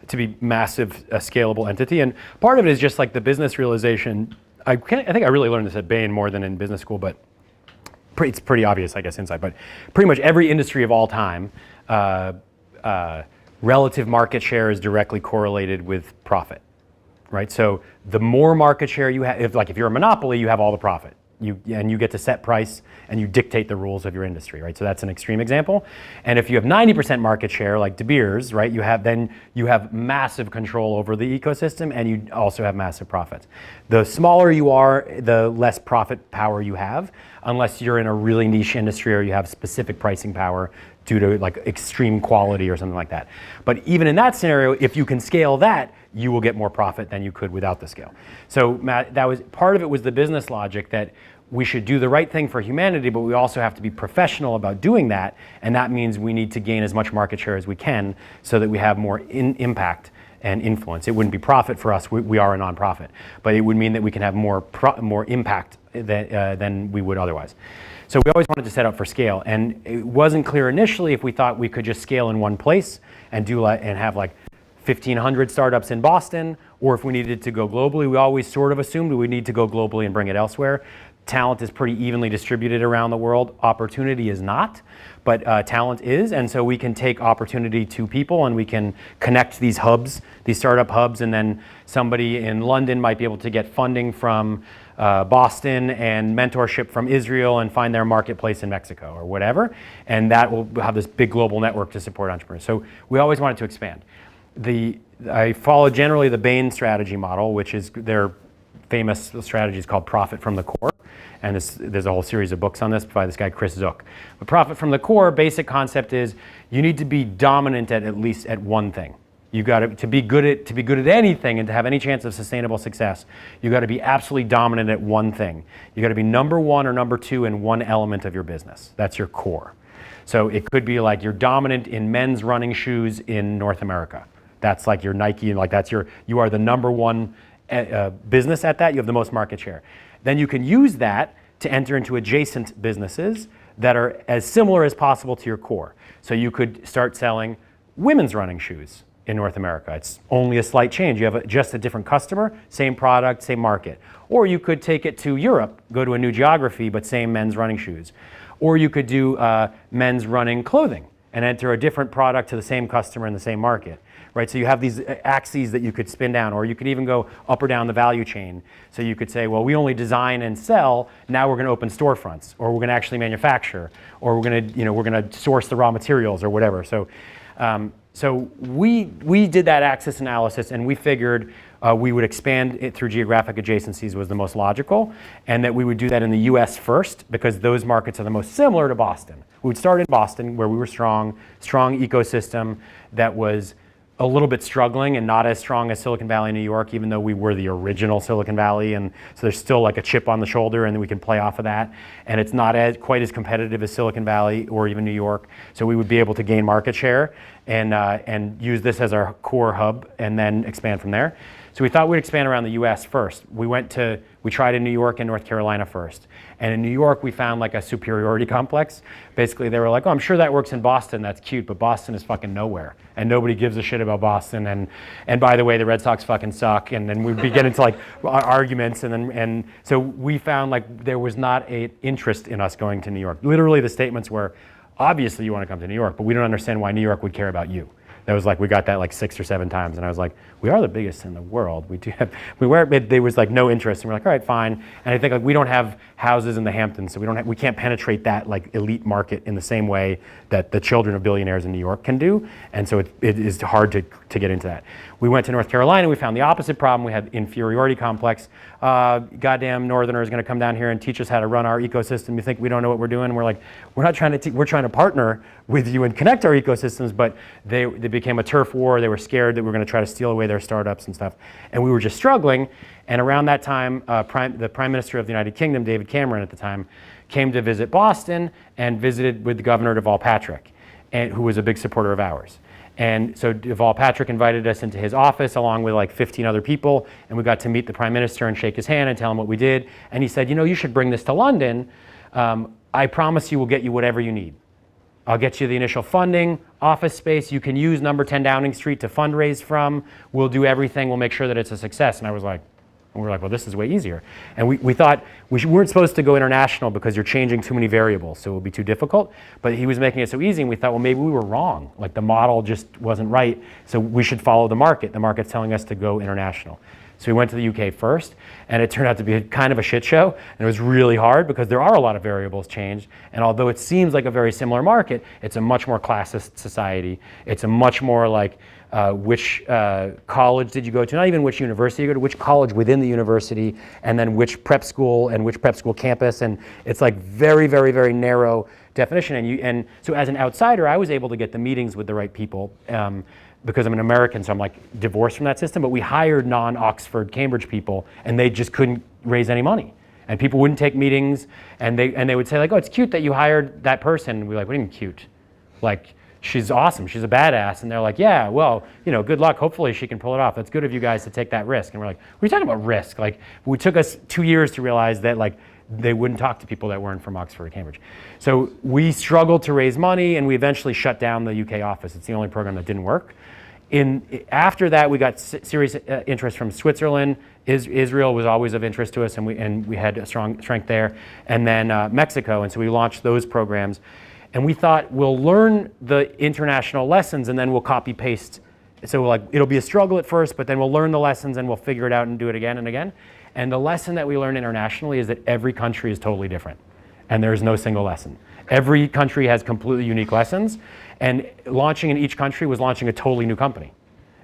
to be massive, scalable entity, and part of it is just like the business realization. I think I really learned this at Bain more than in business school, but it's pretty obvious, I guess, inside. But pretty much every industry of all time, relative market share is directly correlated with profit. Right, so the more market share you have, if you're a monopoly, you have all the profit. You get to set price and you dictate the rules of your industry, right? So that's an extreme example. And if you have 90% market share, like De Beers, right, you have massive control over the ecosystem, and you also have massive profits. The smaller you are, the less profit power you have, unless you're in a really niche industry or you have specific pricing power due to like extreme quality or something like that. But even in that scenario, if you can scale that, you will get more profit than you could without the scale. So Matt, that was part of it, was the business logic that we should do the right thing for humanity, but we also have to be professional about doing that, and that means we need to gain as much market share as we can so that we have more impact and influence. It wouldn't be profit for us, we are a nonprofit, but it would mean that we can have more impact than we would otherwise. So we always wanted to set up for scale, and it wasn't clear initially if we thought we could just scale in one place and have like 1,500 startups in Boston, or if we needed to go globally. We always sort of assumed we would need to go globally and bring it elsewhere. talent is pretty evenly distributed around the world. Opportunity is not, but talent is, and so we can take opportunity to people and we can connect these hubs, these startup hubs, and then somebody in London might be able to get funding from Boston and mentorship from Israel and find their marketplace in Mexico or whatever, and that will have this big global network to support entrepreneurs. So we always wanted to expand. I follow generally the Bain strategy model, which is their famous strategy is called profit from the core. And there's a whole series of books on this by this guy, Chris Zook. But profit from the core, basic concept is you need to be dominant at least at one thing. You got to be good at anything and to have any chance of sustainable success, you got to be absolutely dominant at one thing. You got to be number one or number two in one element of your business. That's your core. So it could be like you're dominant in men's running shoes in North America. That's like your Nike, and like you are the number one business at that. You have the most market share. Then you can use that to enter into adjacent businesses that are as similar as possible to your core. So you could start selling women's running shoes in North America. It's only a slight change. You have just a different customer, same product, same market. Or you could take it to Europe, go to a new geography, but same men's running shoes. Or you could do men's running clothing and enter a different product to the same customer in the same market. Right, so you have these axes that you could spin down, or you could even go up or down the value chain. So you could say, well, we only design and sell. Now we're going to open storefronts, or we're going to actually manufacture, or we're going to source the raw materials, or whatever. So, we did that axis analysis, and we figured we would expand it through geographic adjacencies was the most logical, and that we would do that in the U.S. first because those markets are the most similar to Boston. We would start in Boston, where we were strong ecosystem that was a little bit struggling and not as strong as Silicon Valley, New York, even though we were the original Silicon Valley. And so there's still like a chip on the shoulder, and then we can play off of that. And it's not quite as competitive as Silicon Valley or even New York. So we would be able to gain market share and use this as our core hub and then expand from there. So we thought we'd expand around the US first. We tried in New York and North Carolina first. And in New York, we found like a superiority complex. Basically, they were like, oh, I'm sure that works in Boston, that's cute, but Boston is fucking nowhere. And nobody gives a shit about Boston. And by the way, the Red Sox fucking suck. And then we'd be getting into like arguments. And so we found like there was not an interest in us going to New York. Literally, the statements were, obviously you want to come to New York, but we don't understand why New York would care about you. That was like, we got that like 6 or 7 times. And I was like, we are the biggest in the world. There was like no interest. And we're like, all right, fine. And I think like we don't have houses in the Hamptons, so we can't penetrate that like elite market in the same way that the children of billionaires in New York can do. And so it is hard to get into that. We went to North Carolina, we found the opposite problem. We had inferiority complex. Goddamn Northerners are gonna come down here and teach us how to run our ecosystem. You think we don't know what we're doing? We're like, we're trying to partner with you and connect our ecosystems, but they became a turf war. They were scared that we were gonna try to steal away their startups and stuff. And we were just struggling. And around that time, the Prime Minister of the United Kingdom, David Cameron at the time, came to visit Boston and visited with the Governor Deval Patrick, who was a big supporter of ours. And so Deval Patrick invited us into his office along with like 15 other people, and we got to meet the Prime Minister and shake his hand and tell him what we did. And he said, you should bring this to London. I promise you we'll get you whatever you need. I'll get you the initial funding, office space. You can use number 10 Downing Street to fundraise from. We'll do everything. We'll make sure that it's a success. And we were like, well, this is way easier. And we thought we weren't supposed to go international because you're changing too many variables, so it would be too difficult. But he was making it so easy, and we thought, well, maybe we were wrong. Like the model just wasn't right, so we should follow the market. The market's telling us to go international. So we went to the UK first, and it turned out to be kind of a shit show. And it was really hard because there are a lot of variables changed. And although it seems like a very similar market, it's a much more classist society. It's a much more like which college did you go to? Not even which university you go to, which college within the university, and then which prep school and which prep school campus. And it's like very, very, very narrow definition. And so as an outsider, I was able to get the meetings with the right people. Because I'm an American, so I'm like divorced from that system, but we hired non-Oxford, Cambridge people, and they just couldn't raise any money. And people wouldn't take meetings, and they would say like, oh, it's cute that you hired that person. And we're like, what do you mean cute? Like, she's awesome, she's a badass. And they're like, yeah, well, good luck, hopefully she can pull it off. That's good of you guys to take that risk. And we're like, what are you talking about risk? Like, it took us 2 years to realize that like, they wouldn't talk to people that weren't from Oxford or Cambridge. So we struggled to raise money, and we eventually shut down the UK office. It's the only program that didn't work. After that, we got serious interest from Switzerland, Israel was always of interest to us, and we had a strong strength there. And then Mexico, and so we launched those programs. And we thought we'll learn the international lessons and then we'll copy paste. So like it'll be a struggle at first, but then we'll learn the lessons and we'll figure it out and do it again and again. And the lesson that we learn internationally is that every country is totally different. And there's no single lesson. Every country has completely unique lessons. And launching in each country was launching a totally new company.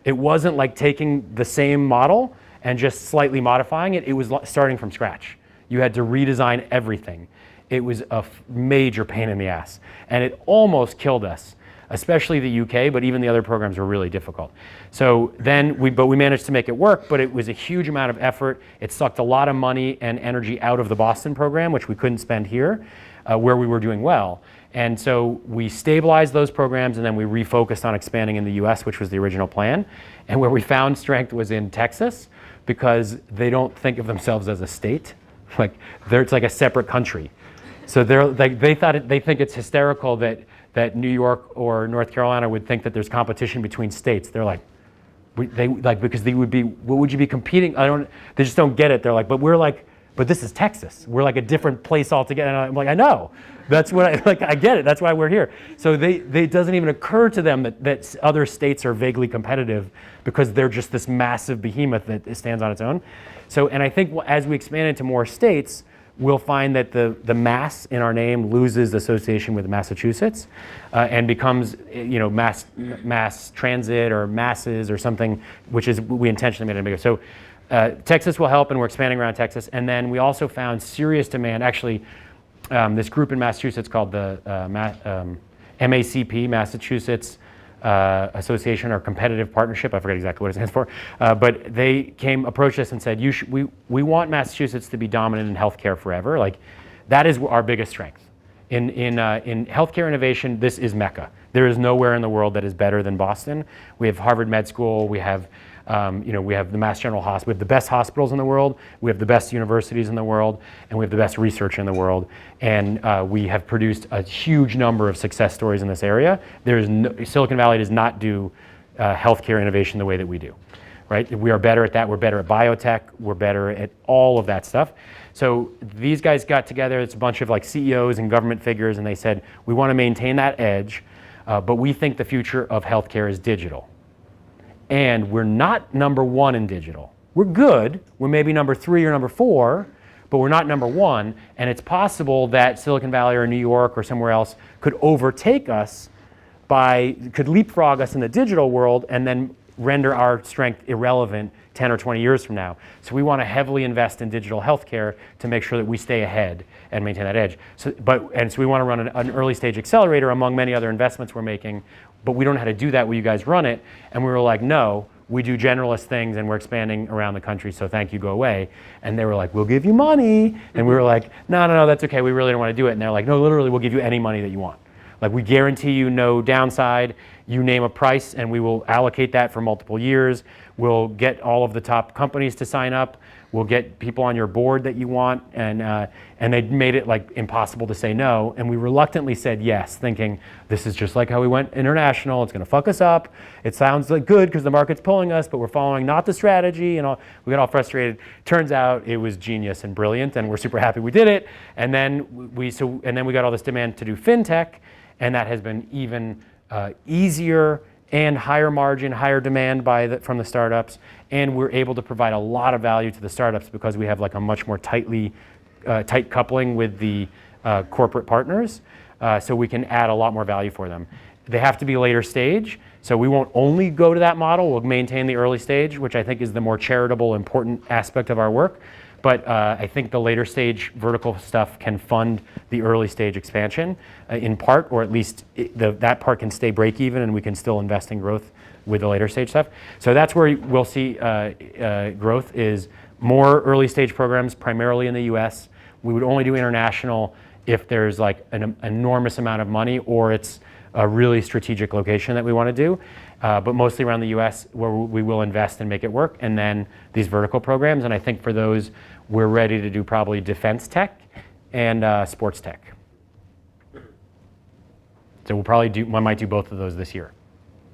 It wasn't like taking the same model and just slightly modifying it. It was starting from scratch. You had to redesign everything. It was a major pain in the ass. And it almost killed us, especially the UK, but even the other programs were really difficult. So then we managed to make it work, but it was a huge amount of effort. It sucked a lot of money and energy out of the Boston program, which we couldn't spend here, where we were doing well. And so we stabilized those programs and then we refocused on expanding in the US, which was the original plan. And where we found strength was in Texas, because they don't think of themselves as a state. Like it's like a separate country. So they think it's hysterical that New York or North Carolina would think that there's competition between states. They're like, because they would be, what would you be competing? They just don't get it. They're like, but this is Texas. We're like a different place altogether. And I'm like, I know. That's what I get it. That's why we're here. So it doesn't even occur to them that other states are vaguely competitive because they're just this massive behemoth that stands on its own. So, and I think as we expand into more states, we'll find that the Mass in our name loses association with Massachusetts and becomes, mass transit or masses or something, which is, we intentionally made it bigger. So Texas will help, and we're expanding around Texas. And then we also found serious demand. Actually, this group in Massachusetts called the MACP, Massachusetts Association or Competitive Partnership. I forget exactly what it stands for. But they approached us and said, we want Massachusetts to be dominant in healthcare forever. Like, that is our biggest strength. In healthcare innovation, this is Mecca. There is nowhere in the world that is better than Boston. We have Harvard Med School. We have we have the Mass General Hospital. We have the best hospitals in the world. We have the best universities in the world, and we have the best research in the world. And we have produced a huge number of success stories in this area. Silicon Valley does not do healthcare innovation the way that we do, right? We are better at that. We're better at biotech. We're better at all of that stuff. So these guys got together. It's a bunch of like CEOs and government figures, and they said, we want to maintain that edge, but we think the future of healthcare is digital. And we're not number one in digital. We're good. We're maybe number 3 or number 4, but we're not number 1. And it's possible that Silicon Valley or New York or somewhere else could overtake us could leapfrog us in the digital world and then render our strength irrelevant 10 or 20 years from now. So we want to heavily invest in digital healthcare to make sure that we stay ahead and maintain that edge. So we want to run an early stage accelerator among many other investments we're making, but we don't know how to do that when you guys run it. And we were like, no, we do generalist things and we're expanding around the country, so thank you, go away. And they were like, we'll give you money. And we were like, no, that's okay, we really don't want to do it. And they're like, no, literally, we'll give you any money that you want. Like, we guarantee you no downside. You name a price and we will allocate that for multiple years. We'll get all of the top companies to sign up. We'll get people on your board that you want. And they made it like impossible to say no. And we reluctantly said yes, thinking this is just like how we went international. It's going to fuck us up. It sounds like good because the market's pulling us, but we're following not the strategy. And we got all frustrated. Turns out it was genius and brilliant, and we're super happy we did it. And then we got all this demand to do fintech, and that has been even easier and higher margin, higher demand from the startups, and we're able to provide a lot of value to the startups because we have like a much more tight coupling with the corporate partners, so we can add a lot more value for them. They have to be later stage, so we won't only go to that model. We'll maintain the early stage, which I think is the more charitable, important aspect of our work. But I think the later stage vertical stuff can fund the early stage expansion in part, or at least that part can stay break even and we can still invest in growth with the later stage stuff. So that's where we'll see growth is more early stage programs, primarily in the US. We would only do international if there's like an enormous amount of money or it's a really strategic location that we want to do. But mostly around the US where we will invest and make it work. And then these vertical programs. And I think for those, we're ready to do probably defense tech and sports tech. So we might do both of those this year,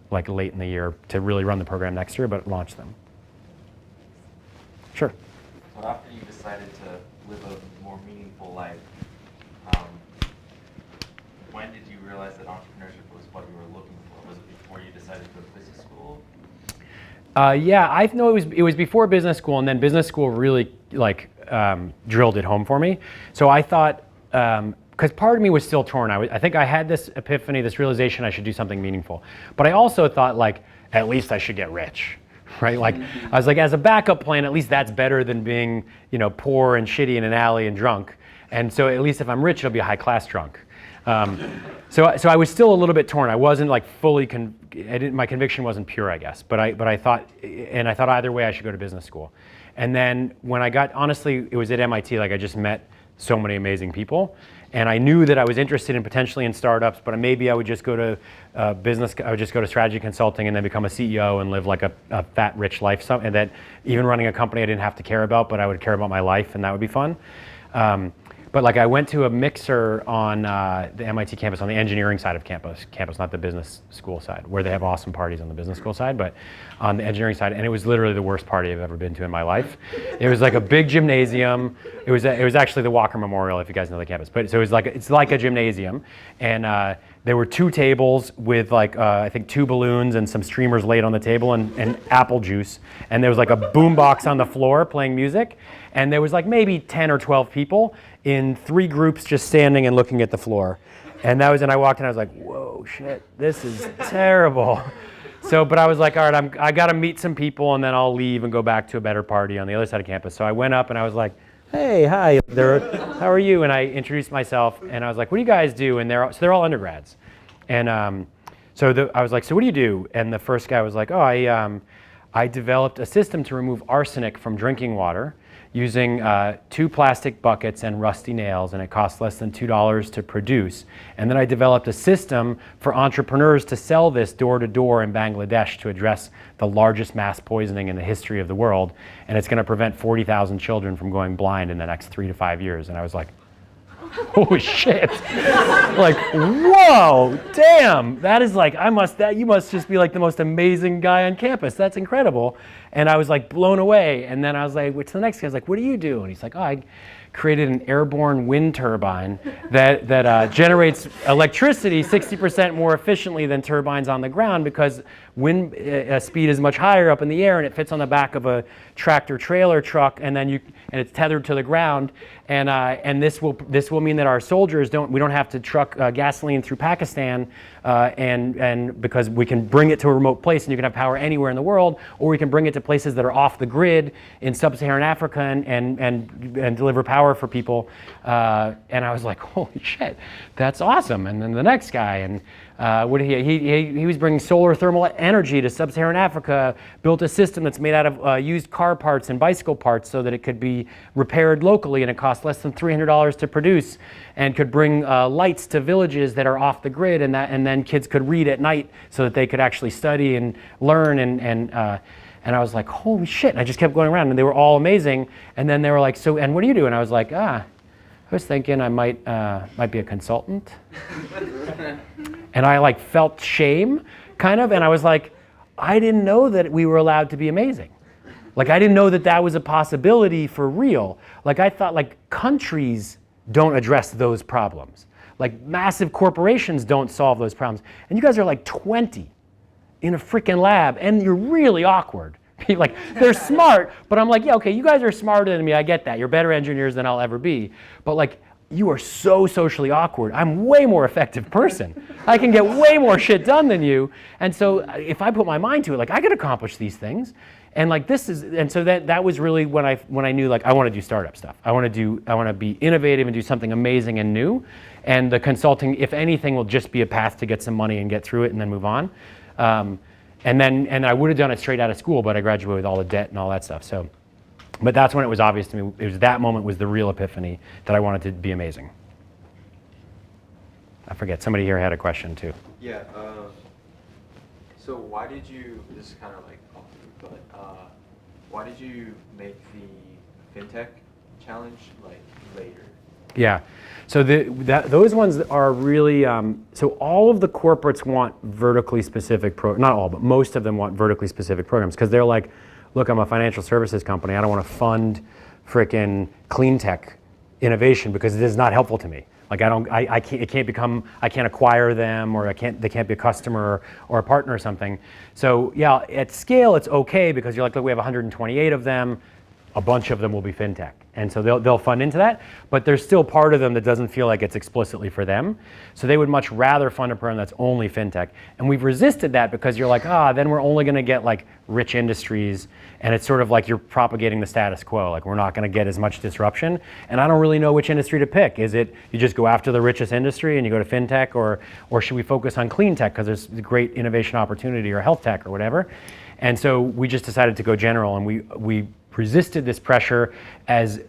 like late in the year to really run the program next year, but launch them. Sure. So after you decided to live a more meaningful life, when did you realize that entrepreneurship was what you were looking for? Was it before you decided to go to business school? Yeah, I know it was before business school, and then business school really drilled it home for me. So I thought, because part of me was still torn. I think I had this epiphany, this realization I should do something meaningful. But I also thought, like, at least I should get rich, right? Like, I was like, as a backup plan, at least that's better than being, poor and shitty in an alley and drunk. And so at least if I'm rich, it'll be a high class drunk. So I was still a little bit torn. I wasn't like fully, my conviction wasn't pure, I guess. But I thought either way I should go to business school. And then when I got, honestly, it was at MIT, like I just met so many amazing people. And I knew that I was interested in potentially in startups, but maybe I would just go to I would just go to strategy consulting and then become a CEO and live like a fat, rich life. And that even running a company I didn't have to care about, but I would care about my life, and that would be fun. But like I went to a mixer on the MIT campus, on the engineering side of campus, not the business school side, where they have awesome parties on the business school side, but on the engineering side, and it was literally the worst party I've ever been to in my life. It was like a big gymnasium. It was actually the Walker Memorial, if you guys know the campus. But so it's like a gymnasium, and there were 2 tables with like I think 2 balloons and some streamers laid on the table and apple juice, and there was like a boombox on the floor playing music, and there was like maybe 10 or 12 people in 3 groups just standing and looking at the floor. And I walked in, I was like, whoa, shit, this is terrible. So, but I was like, all right, I got to meet some people and then I'll leave and go back to a better party on the other side of campus. So I went up and I was like, hey, hi, how are you? And I introduced myself and I was like, what do you guys do? And they're all undergrads. And I was like, so what do you do? And the first guy was like, oh, I developed a system to remove arsenic from drinking water using 2 plastic buckets and rusty nails, and it costs less than $2 to produce. And then I developed a system for entrepreneurs to sell this door to door in Bangladesh to address the largest mass poisoning in the history of the world. And it's going to prevent 40,000 children from going blind in the next 3 to 5 years. And I was like, holy shit. Like, whoa, damn. That is like, you must just be like the most amazing guy on campus. That's incredible. And I was like blown away. And then I was like, what's the next guy? I was like, what do you do? And he's like, oh, I created an airborne wind turbine that generates electricity 60% more efficiently than turbines on the ground because wind speed is much higher up in the air, and it fits on the back of a tractor trailer truck, and it's tethered to the ground. And this will mean that our soldiers we don't have to truck gasoline through Pakistan, and because we can bring it to a remote place and you can have power anywhere in the world, or we can bring it to places that are off the grid in sub-Saharan Africa and deliver power for people. And I was like, holy shit, that's awesome. And then the next guy, and he was bringing solar thermal energy to sub-Saharan Africa, built a system that's made out of used car parts and bicycle parts so that it could be repaired locally, and it cost less than $300 to produce, and could bring lights to villages that are off the grid, and then kids could read at night so that they could actually study and learn. And I was like, holy shit. And I just kept going around, and they were all amazing. And then they were like, so, and what do you do? And I was like, I was thinking I might be a consultant. And I like felt shame, kind of. And I was like, I didn't know that we were allowed to be amazing. Like, I didn't know that that was a possibility for real. Like, I thought like countries don't address those problems. Like, massive corporations don't solve those problems. And you guys are like 20 in a freaking lab, and you're really awkward. Like, they're smart, but I'm like, yeah, okay, you guys are smarter than me, I get that. You're better engineers than I'll ever be. But like, you are so socially awkward. I'm way more effective person. I can get way more shit done than you. And so if I put my mind to it, like, I could accomplish these things. And like, so that was really when I knew, like, I want to do startup stuff. I want to be innovative and do something amazing and new. And the consulting, if anything, will just be a path to get some money and get through it and then move on. And I would have done it straight out of school, but I graduated with all the debt and all that stuff. So, but that's when it was obvious to me. It was that moment was the real epiphany that I wanted to be amazing. I forget. Somebody here had a question too. Yeah. So why did you? This is kind of like off the root, but why did you make the fintech challenge like later? Yeah. So those ones are really, so all of the corporates want vertically specific not all, but most of them want vertically specific programs, because they're like, look, I'm a financial services company. I don't want to fund frickin' clean tech innovation because it is not helpful to me. Like I can't acquire them, or they can't be a customer or a partner or something. So yeah, at scale it's okay because you're like, look, we have 128 of them, a bunch of them will be fintech. And so they'll fund into that, but there's still part of them that doesn't feel like it's explicitly for them. So they would much rather fund a program that's only fintech. And we've resisted that because you're like, then we're only gonna get like rich industries, and it's sort of like you're propagating the status quo. Like we're not gonna get as much disruption. And I don't really know which industry to pick. Is it you just go after the richest industry and you go to fintech, or should we focus on clean tech because there's great innovation opportunity, or health tech or whatever? And so we just decided to go general, and we resisted this pressure as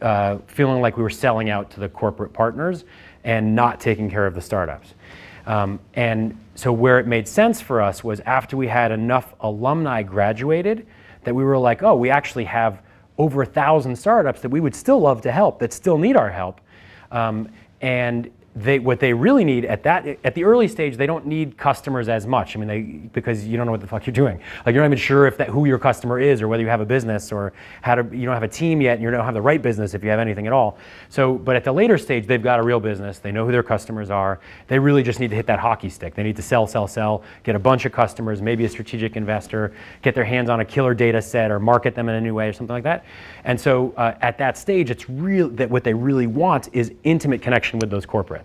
feeling like we were selling out to the corporate partners and not taking care of the startups. And so where it made sense for us was after we had enough alumni graduated that we were like, we actually have over 1,000 startups that we would still love to help, that still need our help. And what they really need at the early stage, they don't need customers as much. I mean, because you don't know what the fuck you're doing. Like you're not even sure who your customer is, or whether you have a business, or you don't have a team yet, and you don't have the right business if you have anything at all. So, but at the later stage, they've got a real business. They know who their customers are. They really just need to hit that hockey stick. They need to sell, get a bunch of customers, maybe a strategic investor, get their hands on a killer data set, or market them in a new way, or something like that. And so at that stage, it's real that what they really want is intimate connection with those corporates.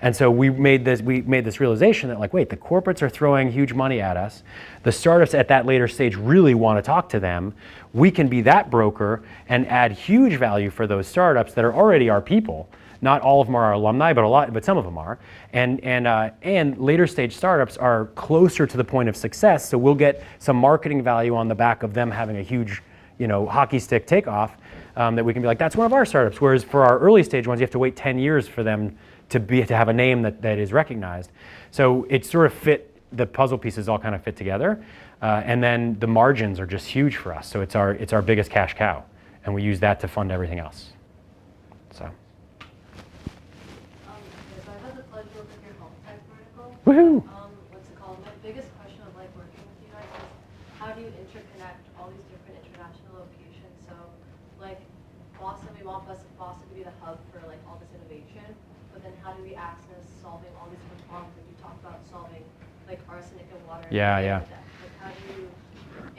And so we made this realization that, like, wait, the corporates are throwing huge money at us. The startups at that later stage really want to talk to them. We can be that broker and add huge value for those startups that are already our people. Not all of them are our alumni, but some of them are. And later stage startups are closer to the point of success, so we'll get some marketing value on the back of them having a huge, hockey stick takeoff. That we can be like, that's one of our startups. Whereas for our early stage ones, you have to wait 10 years for them to have a name that is recognized. So it sort of the puzzle pieces all kind of fit together. And then the margins are just huge for us. So it's our biggest cash cow. And we use that to fund everything else. So. So I've had the pleasure of your health tech vertical. Woohoo! What's it called? My biggest question of like working with you guys is how do you interconnect all these different international locations? So like Boston, we want Boston to be the hub for like all this innovation, but then how do we access solving all these different problems that you talked about, solving like arsenic in water? Yeah. Like how do you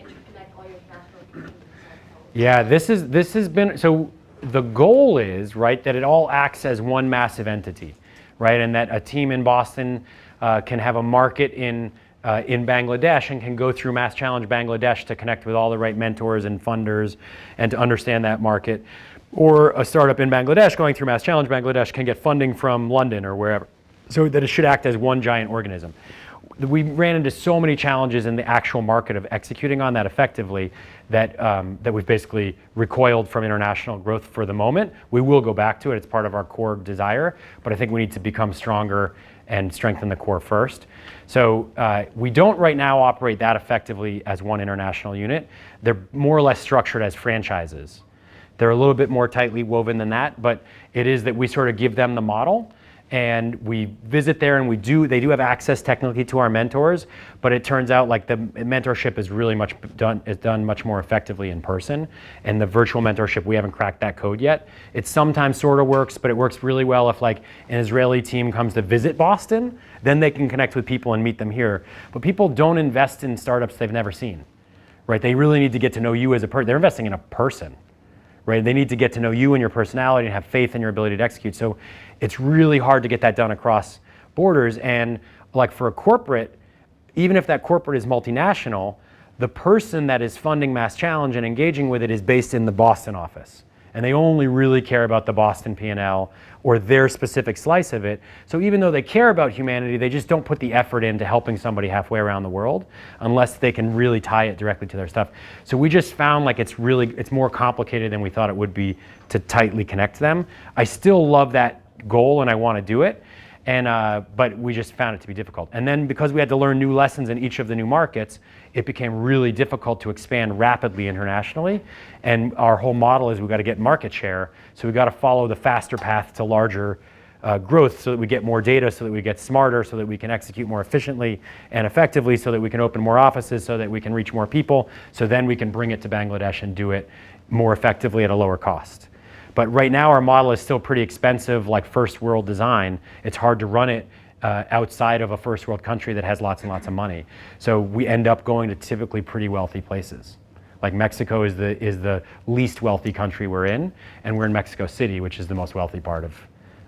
interconnect all your international locations? Yeah, this has been, so the goal is, right, that it all acts as one massive entity, right, and that a team in Boston can have a market in Bangladesh and can go through MassChallenge Bangladesh to connect with all the right mentors and funders and to understand that market. Or a startup in Bangladesh going through MassChallenge Bangladesh can get funding from London or wherever. So that it should act as one giant organism. We ran into so many challenges in the actual market of executing on that effectively that we've basically recoiled from international growth for the moment. We will go back to it. It's part of our core desire, but I think we need to become stronger and strengthen the core first. So we don't right now operate that effectively as one international unit. They're more or less structured as franchises. They're a little bit more tightly woven than that, but it is that we sort of give them the model and we visit there, and they do have access technically to our mentors, but it turns out like the mentorship is really done much more effectively in person, and the virtual mentorship, we haven't cracked that code yet. It sometimes sort of works, but it works really well if like an Israeli team comes to visit Boston, then they can connect with people and meet them here. But people don't invest in startups they've never seen, right? They really need to get to know you as a person. They're investing in a person. Right? They need to get to know you and your personality and have faith in your ability to execute. So it's really hard to get that done across borders. And like for a corporate, even if that corporate is multinational, the person that is funding MassChallenge and engaging with it is based in the Boston office. And they only really care about the Boston P&L or their specific slice of it. So even though they care about humanity, they just don't put the effort into helping somebody halfway around the world unless they can really tie it directly to their stuff. So we just found like it's more complicated than we thought it would be to tightly connect them. I still love that goal and I want to do it. But we just found it to be difficult. And then because we had to learn new lessons in each of the new markets, it became really difficult to expand rapidly internationally. And our whole model is we've got to get market share. So we've got to follow the faster path to larger growth so that we get more data, so that we get smarter, so that we can execute more efficiently and effectively, so that we can open more offices, so that we can reach more people, so then we can bring it to Bangladesh and do it more effectively at a lower cost. But right now our model is still pretty expensive, like first world design. It's hard to run it outside of a first world country that has lots and lots of money. So we end up going to typically pretty wealthy places. Like Mexico is the least wealthy country we're in, and we're in Mexico City, which is the most wealthy part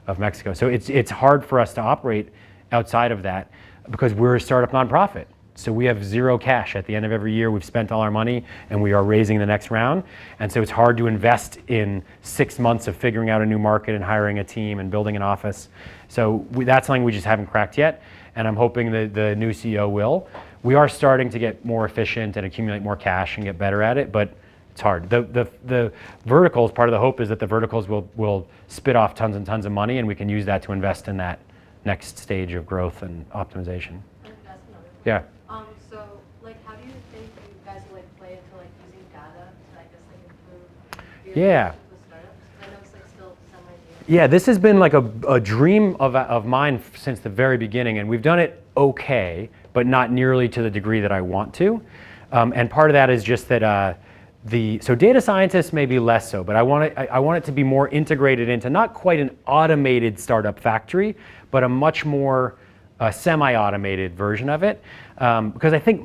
of Mexico. So it's hard for us to operate outside of that because we're a startup nonprofit. So we have zero cash at the end of every year. We've spent all our money and we are raising the next round. And so it's hard to invest in 6 months of figuring out a new market and hiring a team and building an office. So that's something we just haven't cracked yet. And I'm hoping that the new CEO will. We are starting to get more efficient and accumulate more cash and get better at it, but it's hard. The verticals, part of the hope is that the verticals will spit off tons and tons of money and we can use that to invest in that next stage of growth and optimization. That's another one. Yeah. So, like, how do you think you guys will, like, play into, like, using data to, I guess, like, improve your Yeah. relationship with startups? 'Cause I know it's, like, still semi-new. Yeah, this has been like a dream of mine since the very beginning, and we've done it okay, but not nearly to the degree that I want to. And part of that is just that so data scientists maybe less so, but I want it to be more integrated into not quite an automated startup factory, but a much more semi-automated version of it. Because I think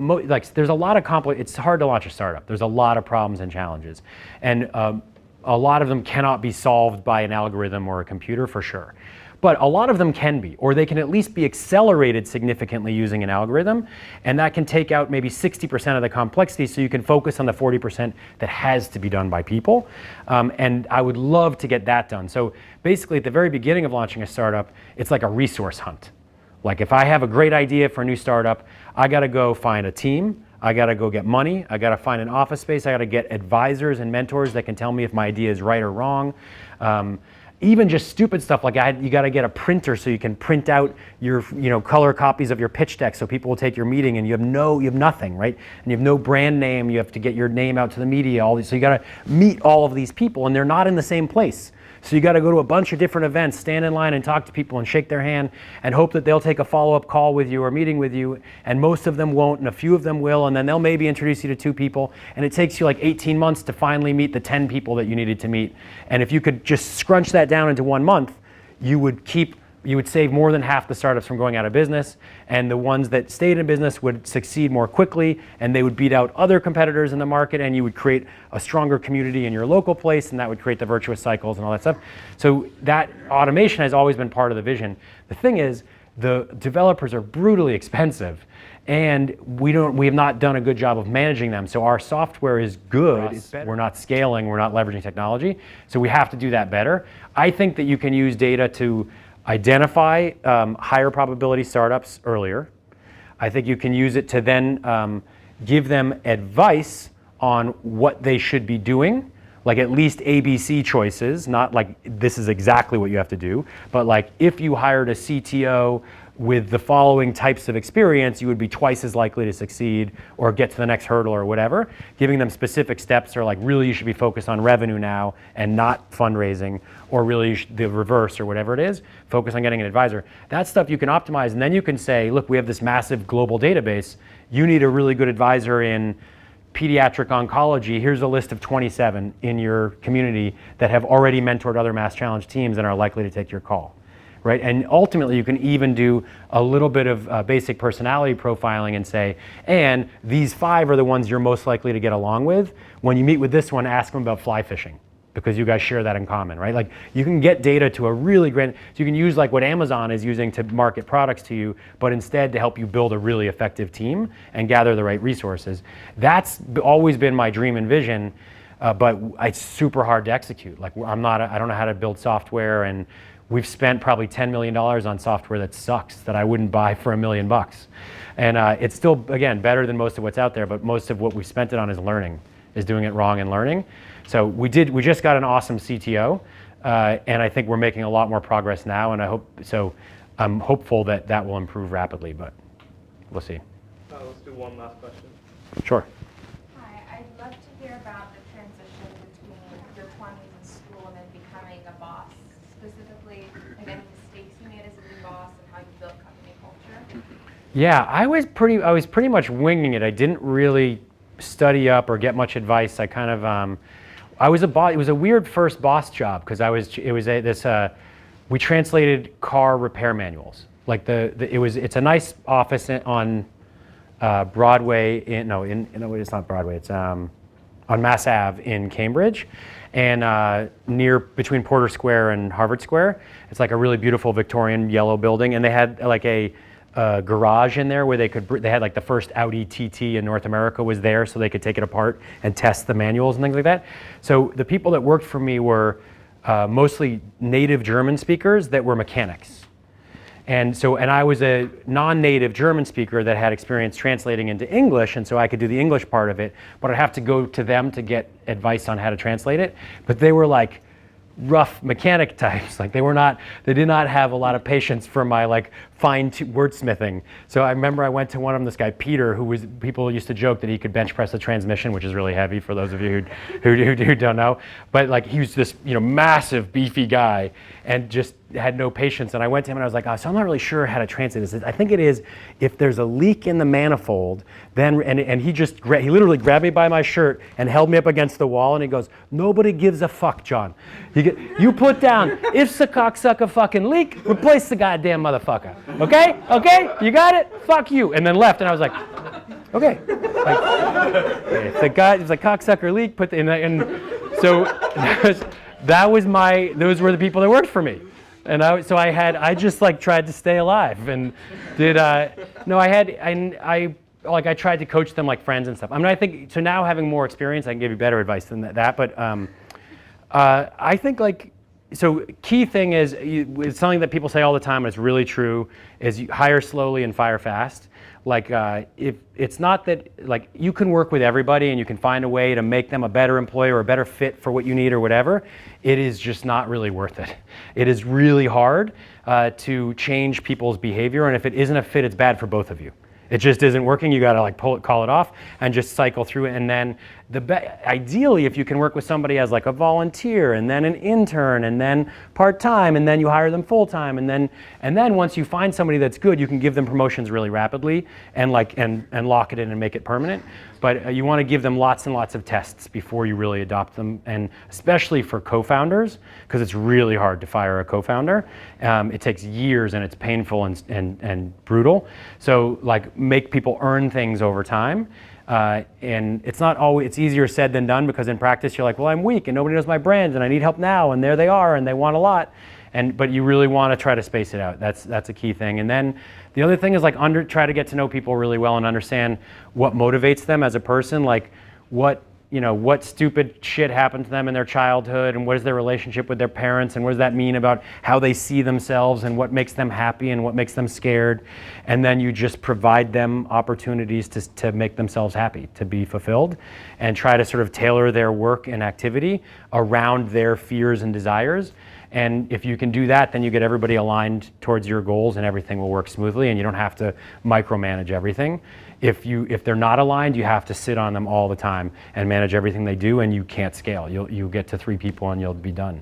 there's a lot of it's hard to launch a startup. There's a lot of problems and challenges, and a lot of them cannot be solved by an algorithm or a computer for sure. But a lot of them can be, or they can at least be accelerated significantly using an algorithm, and that can take out maybe 60% of the complexity so you can focus on the 40% that has to be done by people. And I would love to get that done. So basically at the very beginning of launching a startup, it's like a resource hunt. Like if I have a great idea for a new startup, I gotta go find a team, I gotta go get money, I gotta find an office space, I gotta get advisors and mentors that can tell me if my idea is right or wrong. Even just stupid stuff like you got to get a printer so you can print out your color copies of your pitch deck so people will take your meeting, and you have nothing, right? And you have no brand name. You have to get your name out to the media. So you got to meet all of these people, and they're not in the same place. So you got to go to a bunch of different events, stand in line and talk to people and shake their hand and hope that they'll take a follow-up call with you or meeting with you. And most of them won't, and a few of them will, and then they'll maybe introduce you to 2 people. And it takes you like 18 months to finally meet the 10 people that you needed to meet. And if you could just scrunch that down into 1 month, you would save more than half the startups from going out of business, and the ones that stayed in business would succeed more quickly, and they would beat out other competitors in the market, and you would create a stronger community in your local place, and that would create the virtuous cycles and all that stuff. So that automation has always been part of the vision. The thing is, the developers are brutally expensive, and we have not done a good job of managing them. So our software is good. We're not scaling, we're not leveraging technology, so we have to do that better. I think that you can use data to identify higher probability startups earlier. I think you can use it to then give them advice on what they should be doing, like at least ABC choices, not like this is exactly what you have to do, but like if you hired a CTO with the following types of experience, you would be twice as likely to succeed or get to the next hurdle or whatever. Giving them specific steps or like really you should be focused on revenue now and not fundraising, or really the reverse or whatever it is, focus on getting an advisor. That stuff you can optimize, and then you can say, look, we have this massive global database. You need a really good advisor in pediatric oncology. Here's a list of 27 in your community that have already mentored other MassChallenge teams and are likely to take your call. Right? And ultimately, you can even do a little bit of basic personality profiling and say, and these 5 are the ones you're most likely to get along with. When you meet with this one, ask them about fly fishing, because you guys share that in common, right? Like you can get data to a really great, so you can use like what Amazon is using to market products to you, but instead to help you build a really effective team and gather the right resources. That's always been my dream and vision, but it's super hard to execute. Like I don't know how to build software, and we've spent probably $10 million on software that sucks, that I wouldn't buy for $1 million. And it's still, again, better than most of what's out there, but most of what we've spent it on is learning, is doing it wrong and learning. So we just got an awesome CTO, and I think we're making a lot more progress now, and I'm hopeful that that will improve rapidly, but we'll see. Let's do one last question. Sure. Hi, I'd love to hear about the transition between your 20s in school and then becoming a boss, specifically like any mistakes you made as a new boss and how you built company culture? Yeah, I was pretty much winging it. I didn't really study up or get much advice. I kind of, I was a boss. It was a weird first boss job because we translated car repair manuals. Like it's a nice office on Broadway. It's not Broadway. It's on Mass Ave in Cambridge, and between Porter Square and Harvard Square. It's like a really beautiful Victorian yellow building, and they had like a garage in there where they had like the first Audi TT in North America was there, so they could take it apart and test the manuals and things like that. So the people that worked for me were mostly native German speakers that were mechanics. And I was a non-native German speaker that had experience translating into English, and so I could do the English part of it, but I'd have to go to them to get advice on how to translate it. But they were like rough mechanic types. Like they did not have a lot of patience for my like fine wordsmithing. So I remember I went to one of them, this guy Peter, people used to joke that he could bench press a transmission, which is really heavy for those of you who don't know. But like he was this massive beefy guy and just had no patience. And I went to him and I was like, so I'm not really sure how to translate this. I think it is if there's a leak in the manifold, then and he literally grabbed me by my shirt and held me up against the wall and he goes, nobody gives a fuck, John. You put down if the cocksucker fucking leak, replace the goddamn motherfucker. Okay? You got it? Fuck you. And then left, and I was like, okay. If the guy was like cocksucker leak, so those were the people that worked for me. And I just like tried to stay alive and I tried to coach them like friends and stuff. I mean, I think, so now having more experience, I can give you better advice than that, but I think so key thing is, it's something that people say all the time, and it's really true, is you hire slowly and fire fast. If it's not that, you can work with everybody and you can find a way to make them a better employee or a better fit for what you need or whatever, it is just not really worth it. It is really hard to change people's behavior, and if it isn't a fit, it's bad for both of you. It just isn't working. You got to call it off, and just cycle through it. And then ideally, if you can work with somebody as like a volunteer, and then an intern, and then part-time, and then you hire them full-time, and then once you find somebody that's good, you can give them promotions really rapidly, and lock it in and make it permanent. But you want to give them lots and lots of tests before you really adopt them, and especially for co-founders, because it's really hard to fire a co-founder. It takes years, and it's painful and brutal. So make people earn things over time. And it's easier said than done, because in practice you're like, well, I'm weak and nobody knows my brand and I need help now, and there they are and they want a lot. But you really want to try to space it out. That's a key thing. And then the other thing is try to get to know people really well and understand what motivates them as a person, like what stupid shit happened to them in their childhood, and what is their relationship with their parents, and what does that mean about how they see themselves, and what makes them happy and what makes them scared. And then you just provide them opportunities to make themselves happy, to be fulfilled, and try to sort of tailor their work and activity around their fears and desires. And if you can do that, then you get everybody aligned towards your goals, and everything will work smoothly, and you don't have to micromanage everything. If they're not aligned, you have to sit on them all the time and manage everything they do, and you can't scale. You'll get to 3 people and you'll be done.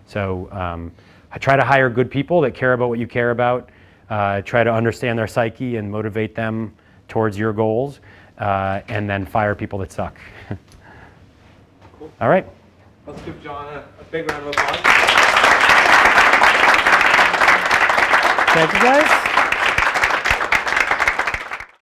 So I try to hire good people that care about what you care about. Try to understand their psyche and motivate them towards your goals, and then fire people that suck. Cool. All right. Let's give John a big round of applause. Thank you, guys.